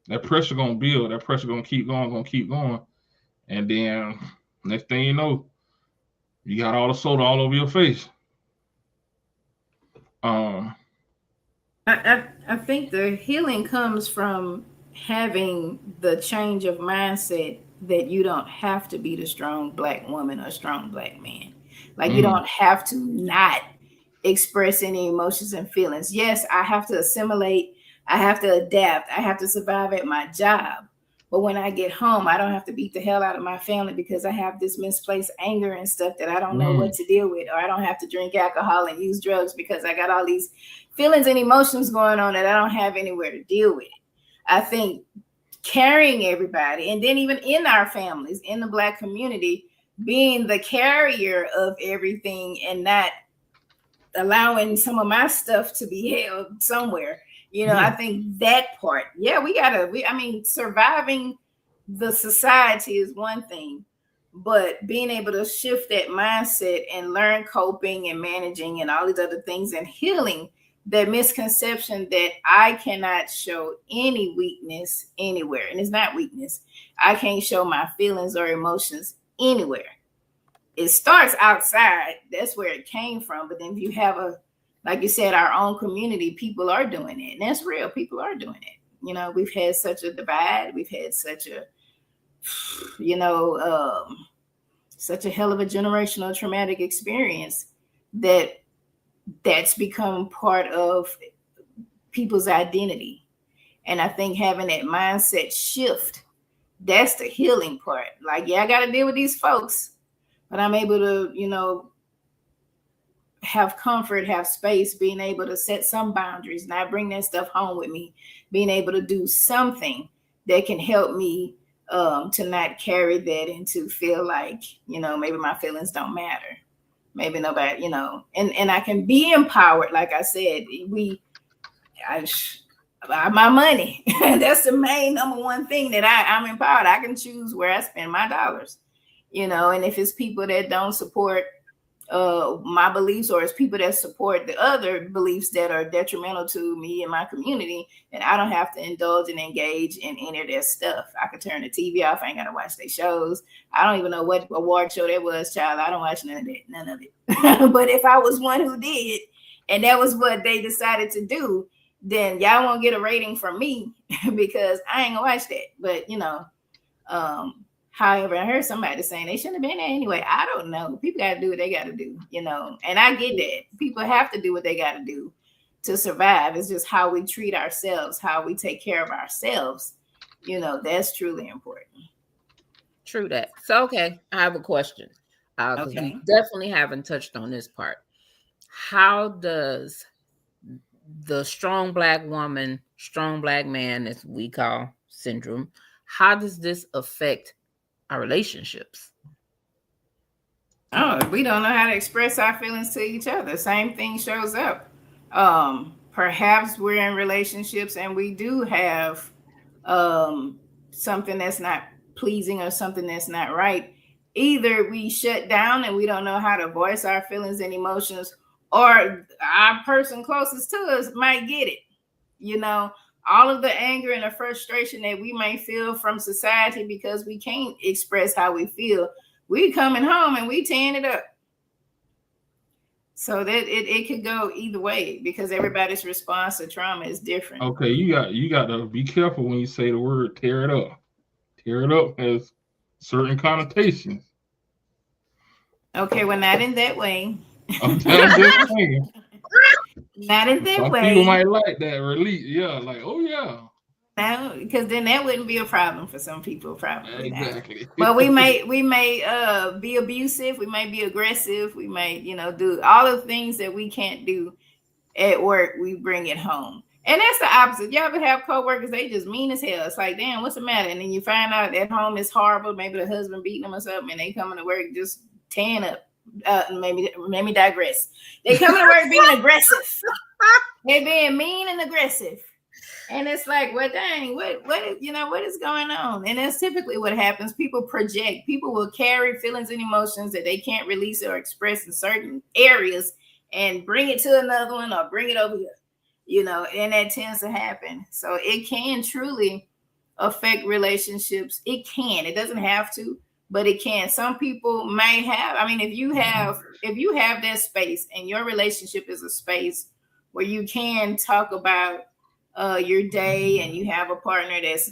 That pressure gonna build. That pressure gonna keep going, and then next thing you know, you got all the soda all over your face. I think the healing comes from having the change of mindset that you don't have to be the strong Black woman or strong Black man. Like you don't have to not express any emotions and feelings. Yes, I have to assimilate. I have to adapt. I have to survive at my job. But when I get home, I don't have to beat the hell out of my family because I have this misplaced anger and stuff that I don't know what to deal with. Or I don't have to drink alcohol and use drugs because I got all these feelings and emotions going on that I don't have anywhere to deal with. I think carrying everybody, and then even in our families, in the Black community, being the carrier of everything and not allowing some of my stuff to be held somewhere You know, I think that part, yeah, I mean, surviving the society is one thing, but being able to shift that mindset and learn coping and managing and all these other things and healing that misconception that I cannot show any weakness anywhere. And it's not weakness. I can't show my feelings or emotions anywhere. It starts outside. That's where it came from. But then if you have like you said, our own community, people are doing it. And that's real. People are doing it. You know, we've had such a divide. We've had such a, such a hell of a generational traumatic experience that's become part of people's identity. And I think having that mindset shift, that's the healing part. Like, yeah, I got to deal with these folks, but I'm able to, have comfort, have space, being able to set some boundaries, not bring that stuff home with me, being able to do something that can help me to not carry that and to feel like, maybe my feelings don't matter. Maybe nobody, and I can be empowered. Like I said, my money. That's the main number one thing that I'm empowered. I can choose where I spend my dollars, and if it's people that don't support my beliefs, or it's people that support the other beliefs that are detrimental to me and my community, and I don't have to indulge and engage in any of their stuff. I could turn the TV off. I ain't gotta watch their shows. I don't even know what award show that was, child. I don't watch none of it. But if I was one who did, and that was what they decided to do, then y'all won't get a rating from me because I ain't gonna watch that. But however, I heard somebody saying they shouldn't have been there anyway. I don't know. People got to do what they got to do, and I get that. People have to do what they got to do to survive. It's just how we treat ourselves, how we take care of ourselves. That's truly important. True that. So, okay, I have a question. Okay. We definitely haven't touched on this part. How does the strong Black woman, strong Black man, as we call syndrome, how does this affect our relationships? Oh, we don't know how to express our feelings to each other. Same thing shows up. Perhaps we're in relationships and we do have something that's not pleasing or something that's not right. Either we shut down and we don't know how to voice our feelings and emotions, or our person closest to us might get it. All of the anger and the frustration that we may feel from society because we can't express how we feel, we coming home and we tearing it up. So that it could go either way because everybody's response to trauma is different. Okay, you got to be careful when you say the word tear it up. Tear it up has certain connotations. Okay, well, not in that way. I'm just saying. Not in that Some way. people might like that release. Yeah, like, oh yeah. No, because then that wouldn't be a problem for some people, probably. Exactly. But we may be abusive, we may be aggressive, we may, do all the things that we can't do at work, we bring it home. And that's the opposite. You ever have coworkers, they just mean as hell. It's like, damn, what's the matter? And then you find out at home is horrible. Maybe the husband beating them or something, and they coming to work just tearing up. Maybe digress. They coming to work being aggressive. They're being mean and aggressive. And it's like, well, dang, what is going on? And that's typically what happens. People project. People will carry feelings and emotions that they can't release or express in certain areas and bring it to another one or bring it over here, and that tends to happen. So it can truly affect relationships. It can. It doesn't have to, but it can. Some people may have. I mean, if you have that space and your relationship is a space where you can talk about your day and you have a partner that's,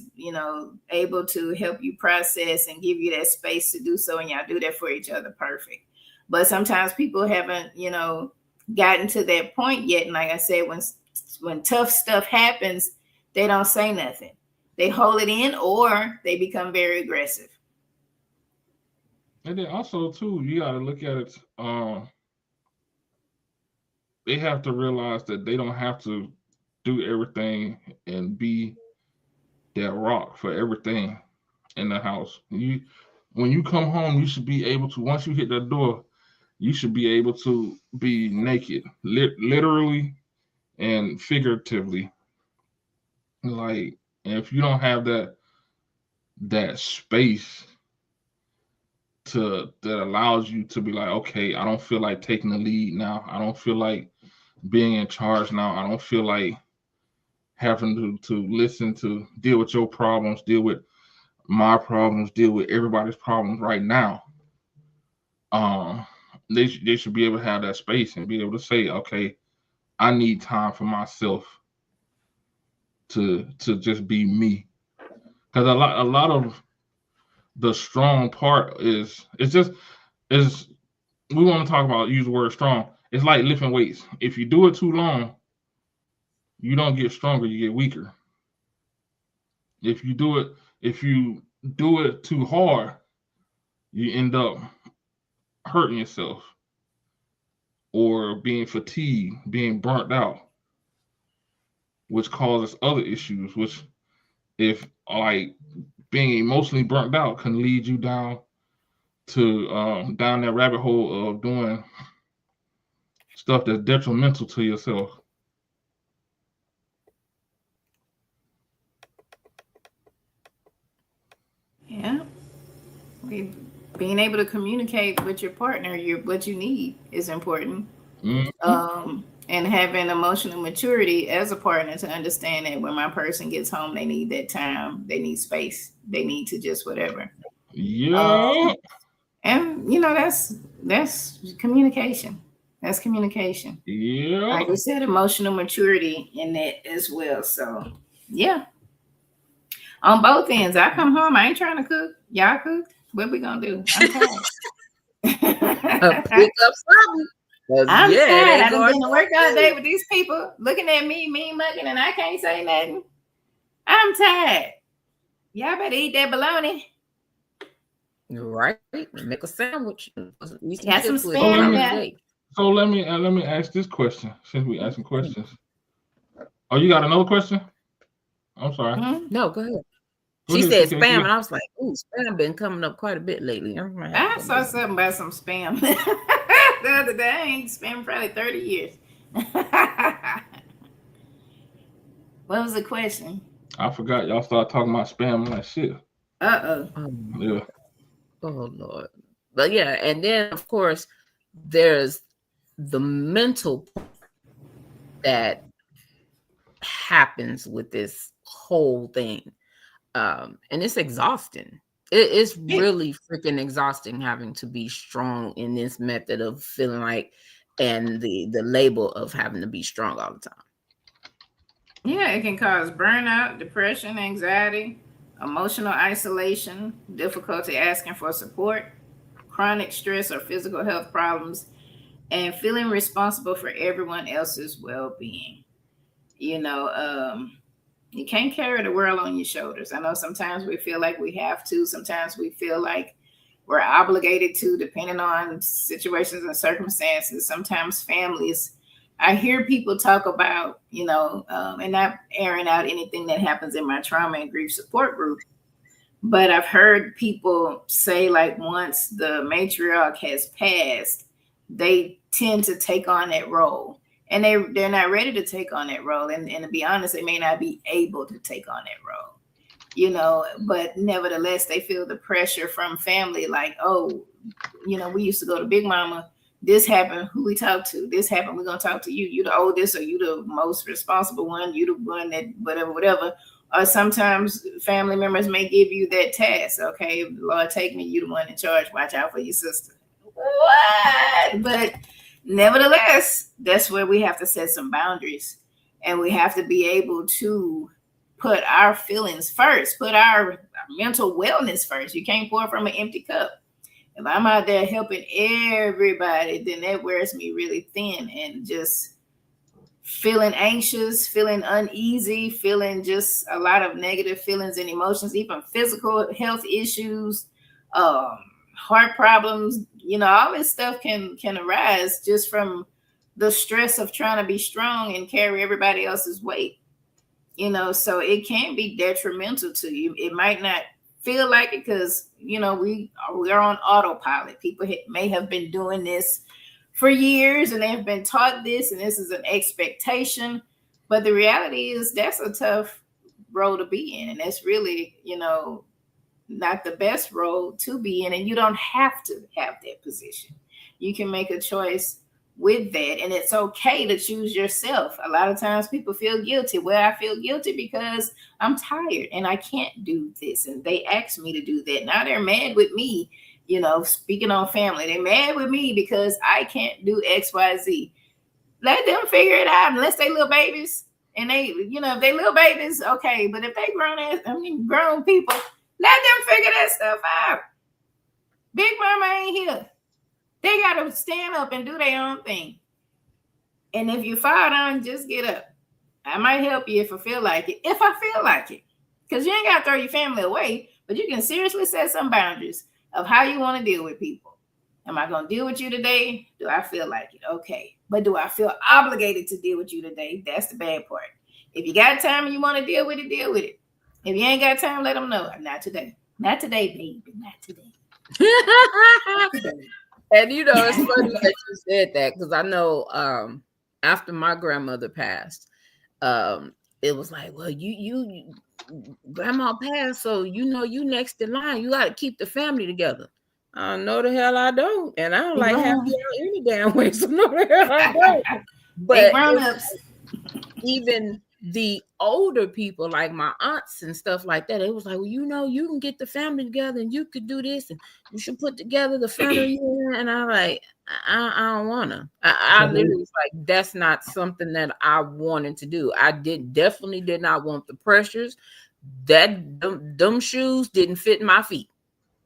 able to help you process and give you that space to do so, and y'all do that for each other, perfect. But sometimes people haven't, gotten to that point yet. And like I said, when tough stuff happens, they don't say nothing. They hold it in or they become very aggressive. And then also too, you got to look at it. They have to realize that they don't have to do everything and be that rock for everything in the house. When you come home, you should be able to, once you hit the door, you should be able to be naked, literally and figuratively. Like, if you don't have that space that allows you to be like, okay, I don't feel like taking the lead now. I don't feel like being in charge now. I don't feel like having to listen to deal with your problems, deal with my problems, deal with everybody's problems right now. Um, they should be able to have that space and be able to say, okay, I need time for myself to just be me. Because a lot of the strong part is we want to talk about, use the word strong. It's like lifting weights. If you do it too long, you don't get stronger, you get weaker. If you do it too hard, you end up hurting yourself or being fatigued, being burnt out, which causes other issues, which if like being emotionally burnt out can lead you down to down that rabbit hole of doing stuff that's detrimental to yourself. Yeah. Being able to communicate with your partner, what you need is important. Mm-hmm. And having emotional maturity as a partner to understand that when my person gets home, they need that time, they need space, they need to just whatever. Yeah. And that's communication. That's communication. Yeah. Like you said, emotional maturity in that as well. So yeah. On both ends. I come home, I ain't trying to cook. Y'all cook. What we gonna do? I'm tired. Pick up something. I'm Yeah, tired. they I done going been to work all day with these people looking at me, mean mugging, and I can't say nothing. I'm tired. Y'all better eat that bologna. right. Make a sandwich. Got some spam there. So let me ask this question since we asking questions. Oh, you got another question? I'm sorry. Mm-hmm. No, go ahead. Go She ahead, said CK. spam, and I was like, "Ooh, spam been coming up quite a bit lately." I saw something about some spam the other day. I ain't spam probably 30 years. What was the question? I forgot y'all started talking about spam. I'm like, shit. Uh-oh. Yeah. Oh Lord. But yeah, and then of course there's the mental that happens with this whole thing. And it's exhausting. It's really freaking exhausting having to be strong in this method of feeling like, and the label of having to be strong all the time. Yeah, it can cause burnout, depression, anxiety, emotional isolation, difficulty asking for support, chronic stress or physical health problems, and feeling responsible for everyone else's well-being. You can't carry the world on your shoulders. I know sometimes we feel like we have to. Sometimes we feel like we're obligated to, depending on situations and circumstances. Sometimes families, I hear people talk about, and not airing out anything that happens in my trauma and grief support group, but I've heard people say, like, once the matriarch has passed, they tend to take on that role. And they're not ready to take on that role. And to be honest, they may not be able to take on that role, but nevertheless, they feel the pressure from family, like, oh, we used to go to Big Mama. This happened. Who we talk to? This happened. We're going to talk to you. You the oldest, or you the most responsible one. You the one that whatever. Or sometimes family members may give you that task. Okay, Lord, take me. You the one in charge. Watch out for your sister. What? But nevertheless, that's where we have to set some boundaries, and we have to be able to put our feelings first, put our mental wellness first. You can't pour from an empty cup. If I'm out there helping everybody, then that wears me really thin, and just feeling anxious, feeling uneasy, feeling just a lot of negative feelings and emotions, even physical health issues, heart problems, all this stuff can arise just from the stress of trying to be strong and carry everybody else's weight. So it can be detrimental to you. It might not feel like it because, we're on autopilot. People may have been doing this for years and they've been taught this, and this is an expectation. But the reality is that's a tough role to be in, and that's really, not the best role to be in, and you don't have to have that position. You can make a choice with that, and it's okay to choose yourself. A lot of times people feel guilty. Well, I feel guilty because I'm tired and I can't do this, and they asked me to do that. Now they're mad with me, speaking on family. They're mad with me because I can't do XYZ. Let them figure it out, unless they little babies. And they, if they little babies, okay. But if they grown people, let them figure that stuff out. Big mama ain't here. They got to stand up and do their own thing. And if you fall down, just get up. I might help you if I feel like it. If I feel like it. Because you ain't got to throw your family away. But you can seriously set some boundaries of how you want to deal with people. Am I going to deal with you today? Do I feel like it? Okay. But do I feel obligated to deal with you today? That's the bad part. If you got time and you want to deal with it, deal with it. If you ain't got time, let them know. Not today. Not today, baby. Not today. Not today. And it's funny that you said that, because I know after my grandmother passed, it was like, well, you grandma passed, so you next in line. You got to keep the family together. No, the hell I don't, and I don't like happy any damn way. So no, the hell I don't. But even the older people, like my aunts and stuff like that, it was like, well, you can get the family together and you could do this and you should put together the family. And I'm like, I don't want to. I literally was like, that's not something that I wanted to do. I definitely did not want the pressures. Them shoes didn't fit my feet.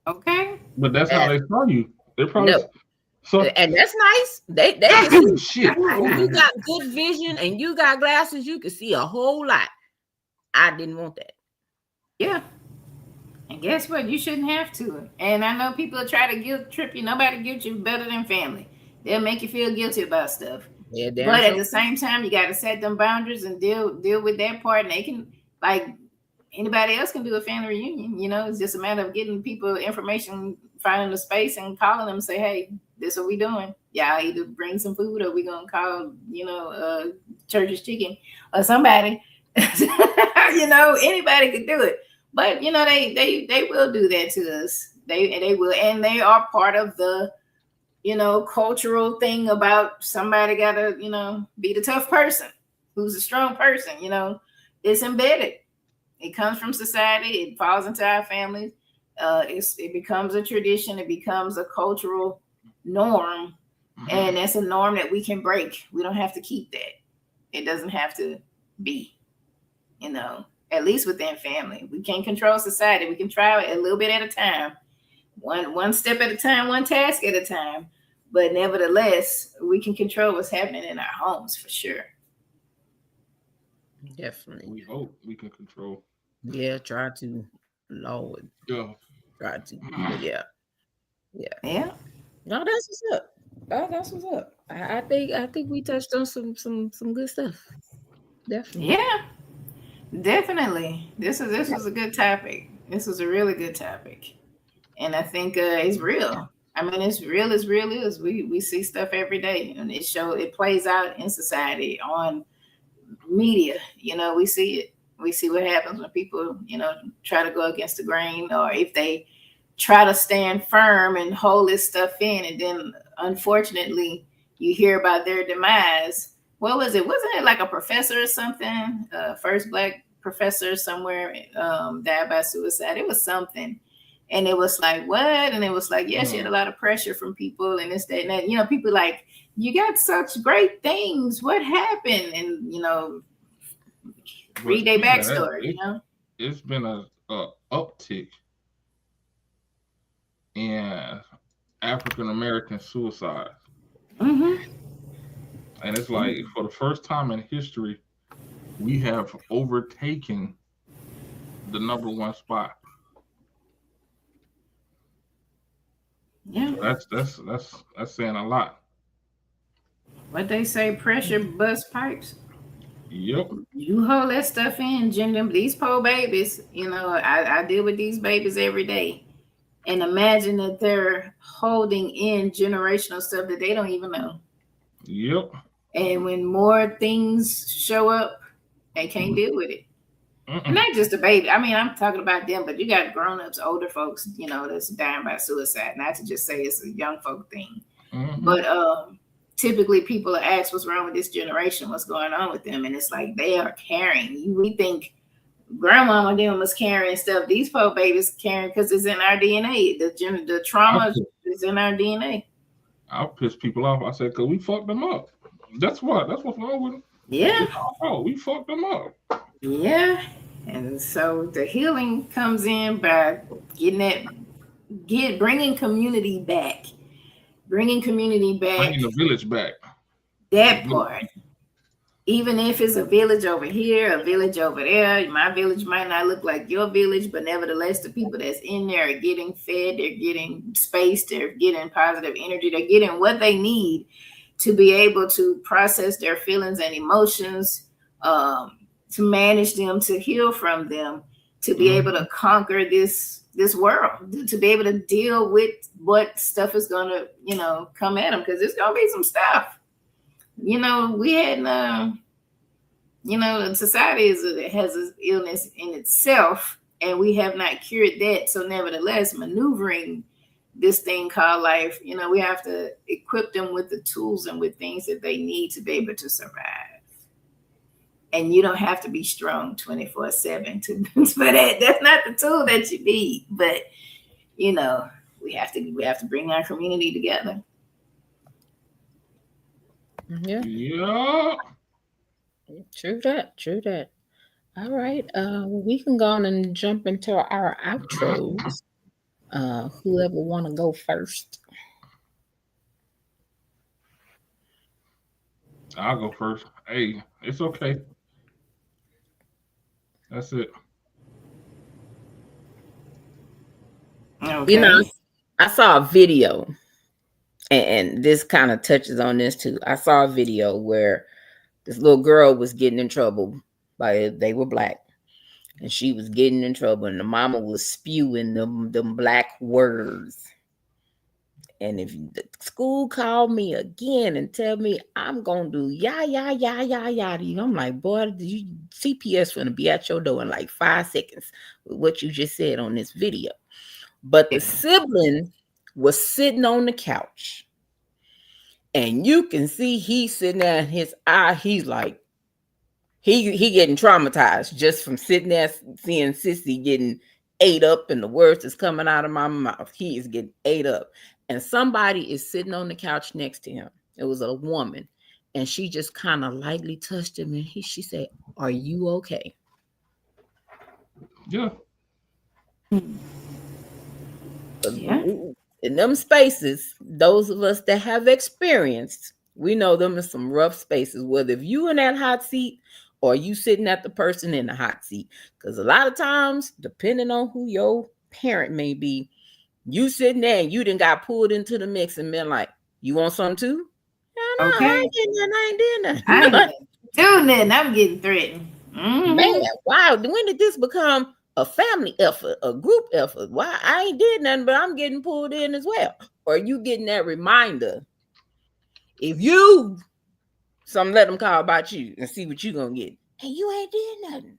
Okay. But that's how they saw you. They're probably so, and that's nice. They can see. Shit. If you got good vision and you got glasses, you can see a whole lot. I didn't want that. Yeah. And guess what? You shouldn't have to. And I know people try to guilt trip you. Nobody guilt you better than family. They'll make you feel guilty about stuff. Yeah, but at the same time, you got to set them boundaries and deal with that part. And they can, like, anybody else can do a family reunion. It's just a matter of getting people information, finding a space and calling them and say, hey, this is what we doing. Y'all either bring some food or we going to call, Church's Chicken or somebody. Anybody could do it. But, they will do that to us. They will. And they are part of the, cultural thing about somebody got to, be the tough person who's a strong person. It's embedded. It comes from society. It falls into our families. It becomes a tradition. It becomes a cultural norm. And that's a norm that we can break. We don't have to keep that. It doesn't have to be, at least within family. We can't control society. We can try it a little bit at a time. One step at a time, one task at a time. But nevertheless, we can control what's happening in our homes for sure. Definitely. We hope we can control. Yeah, try to, Lord. Yeah. Try to. But yeah. No, that's what's up. That's what's up. I think we touched on some good stuff. Definitely. Yeah. Definitely. This was a good topic. This was a really good topic. And I think it's real. I mean, it's real as real is. We see stuff every day, and it plays out in society on media. We see it. We see what happens when people, try to go against the grain, or if they try to stand firm and hold this stuff in, and then unfortunately you hear about their demise. What was it? Wasn't it like a professor or something? First Black professor somewhere died by suicide. It was something. And it was like, what? And it was like, yeah, she had a lot of pressure from people and this, that, and that. People like, you got such great things. What happened? And, read their backstory, It's been a uptick in African-American suicide. And it's like, for the first time in history, we have overtaken the #1 spot. Yeah, so that's saying a lot. What they say, pressure bust pipes. Yep. You hold that stuff in, gender. These poor babies, I deal with these babies every day, and imagine that they're holding in generational stuff that they don't even know. Yep. And when more things show up, they can't deal with it. And not just a baby. I mean, I'm talking about them, but you got grown-ups, older folks, that's dying by suicide. Not to just say it's a young folk thing. But typically people are asked what's wrong with this generation, what's going on with them. And it's like they are carrying. We think grandma and them was carrying stuff. These poor babies carrying because it's in our DNA. The trauma is in our DNA. I'll piss people off. I said, because we fucked them up. That's what's wrong with them. Yeah. Oh, we fucked them up. Yeah. And so the healing comes in by bringing community back. Bringing the village back. That part. Even if it's a village over here, a village over there, my village might not look like your village, but nevertheless, the people that's in there are getting fed, they're getting space, they're getting positive energy, they're getting what they need to be able to process their feelings and emotions, to manage them, to heal from them, to be able to conquer this world, to be able to deal with what stuff is going to, come at them, because there's going to be some stuff. We had, society has an illness in itself, and we have not cured that. So nevertheless, maneuvering this thing called life, we have to equip them with the tools and with things that they need to be able to survive. And you don't have to be strong 24/7 for that. That's not the tool that you need. But, we have to bring our community together. Yeah. True that. All right. We can go on and jump into our outros. Whoever want to go first? I'll go first. Hey, it's okay. That's it. Okay. I saw a video, and this kind of touches on this too. I saw a video where this little girl was getting in trouble they were black, and she was getting in trouble, and the mama was spewing them black words. And if the school called me again and tell me I'm gonna do yada, I'm like, boy, CPS gonna be at your door in like 5 seconds with what you just said on this video. But the sibling was sitting on the couch, and you can see he's sitting there, and his eye, he's like, he getting traumatized just from sitting there seeing Sissy getting ate up, and the words that's coming out of my mouth. He is getting ate up. And somebody is sitting on the couch next to him. It was a woman. And she just kind of lightly touched him. And she said, "Are you okay?" Yeah. In them spaces, those of us that have experienced, we know them in some rough spaces, whether if you in that hot seat or you sitting at the person in the hot seat. Because a lot of times, depending on who your parent may be, you sitting there and you done got pulled into the mix and been like, "You want something too?" No, okay. I ain't getting nothing. I ain't doing nothing. I ain't doing nothing. I'm getting threatened. Man, wow. When did this become a family effort, a group effort? Why? I ain't did nothing, but I'm getting pulled in as well. Or you getting that reminder, if you let them call about you and see what you gonna get. And you ain't did nothing.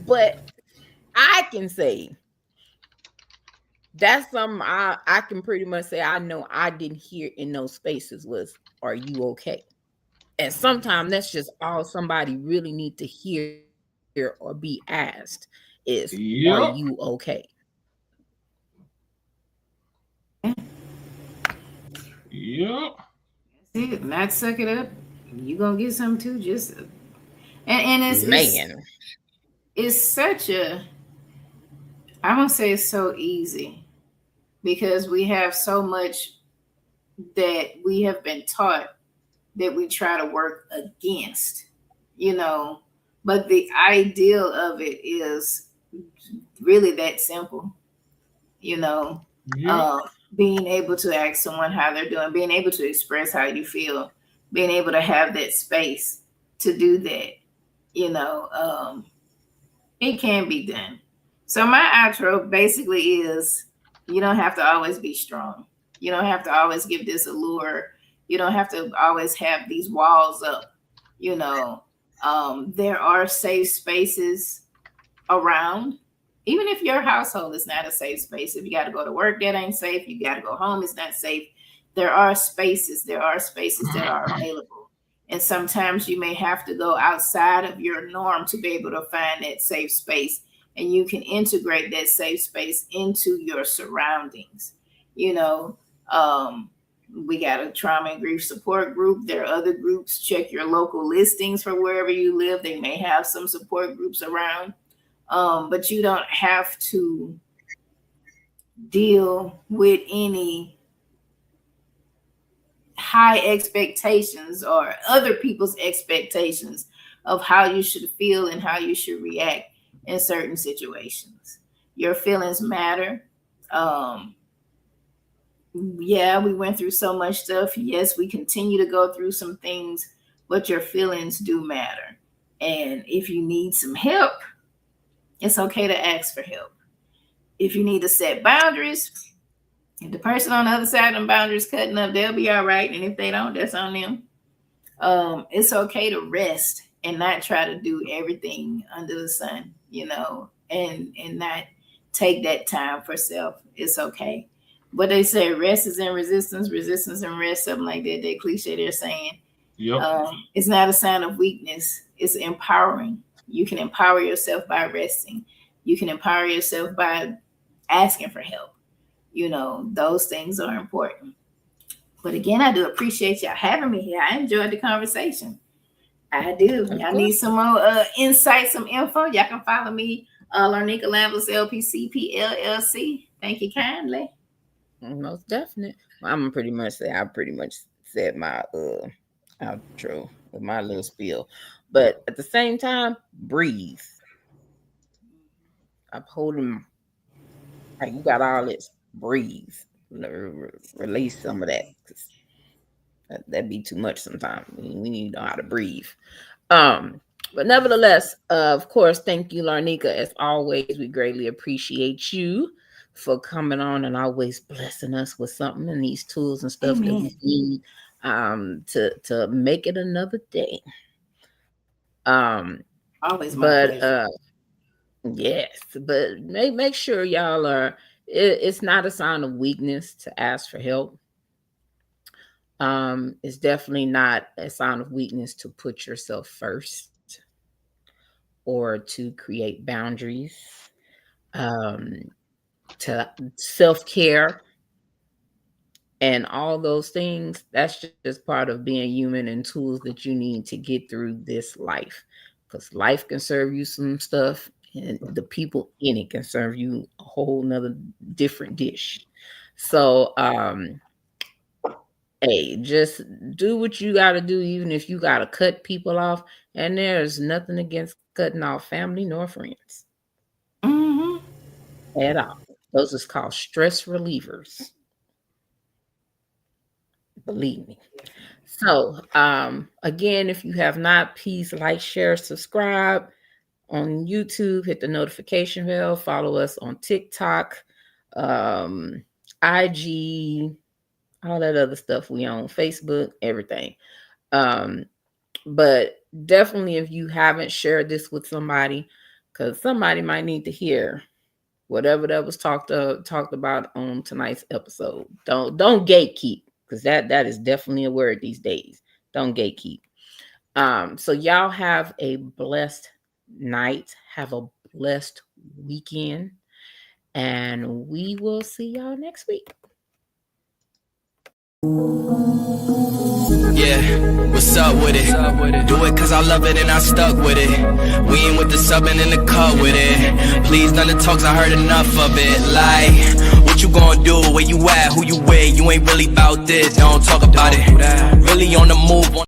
But I can say that's something I can pretty much say I know I didn't hear in those spaces was, "Are you okay?" And sometimes that's just all somebody really need to hear or be asked is, "Are you okay?" Yep. That's it. Not suck it up. You gonna get something too. Just and it's such a, I won't say it's so easy, because we have so much that we have been taught that we try to work against, but the ideal of it is really that simple, being able to ask someone how they're doing, being able to express how you feel, being able to have that space to do that, it can be done. So my outro basically is, you don't have to always be strong. You don't have to always give this allure. You don't have to always have these walls up. There are safe spaces around. Even if your household is not a safe space, if you got to go to work, that ain't safe. You got to go home, it's not safe. There are spaces that are available. And sometimes you may have to go outside of your norm to be able to find that safe space. And you can integrate that safe space into your surroundings. You know, we got a trauma and grief support group. There are other groups. Check your local listings for wherever you live. They may have some support groups around. But you don't have to deal with any high expectations or other people's expectations of how you should feel and how you should react in certain situations. Your feelings matter. Yeah, we went through so much stuff. Yes, we continue to go through some things, but your feelings do matter. And if you need some help, it's okay to ask for help. If you need to set boundaries, if the person on the other side of them boundaries cutting up, they'll be all right. And if they don't, that's on them. It's okay to rest and not try to do everything under the sun, you know, and not take that time for self. It's okay. But they say rest is in resistance, resistance and rest, something like that. That cliche they're saying. Yep. It's not a sign of weakness. It's empowering. You can empower yourself by resting. You can empower yourself by asking for help. You know, those things are important. But again, I do appreciate y'all having me here. I enjoyed the conversation. I do. Y'all need some more insight, some info. Y'all can follow me, Larnika Lambless, LPCP, LLC. Thank you kindly. Most definite. I pretty much said my outro with my little spiel. But at the same time, breathe. I'm holding, like, you got all this, breathe. Release some of that. That'd be too much sometimes. We need to know how to breathe. But nevertheless, of course, thank you, Larnika. As always, we greatly appreciate you for coming on and always blessing us with something and these tools and stuff that we need to make it another day. Always my pleasure. Yes, but make sure y'all are. It's not a sign of weakness to ask for help. It's definitely not a sign of weakness to put yourself first or to create boundaries. To self-care and all those things. That's just part of being human and tools that you need to get through this life, because life can serve you some stuff and the people in it can serve you a whole nother different dish. So hey, just do what you got to do, even if you got to cut people off. And there's nothing against cutting off family nor friends at all. Those is called stress relievers. Believe me. So, again, if you have not, please like, share, subscribe on YouTube, hit the notification bell, follow us on TikTok, IG, all that other stuff we on, Facebook, everything. But definitely, if you haven't shared this with somebody, because somebody might need to hear whatever that was talked about on tonight's episode. Don't gatekeep, because that is definitely a word these days. Don't gatekeep. So y'all have a blessed night. Have a blessed weekend. And we will see y'all next week. Yeah, what's up with it? Do it cause I love it and I stuck with it. We ain't with the subbing in the cut with it. Please, none of the talks, I heard enough of it. Like, what you gonna do? Where you at? Who you with? You ain't really about this. Don't talk about it. Really on the move.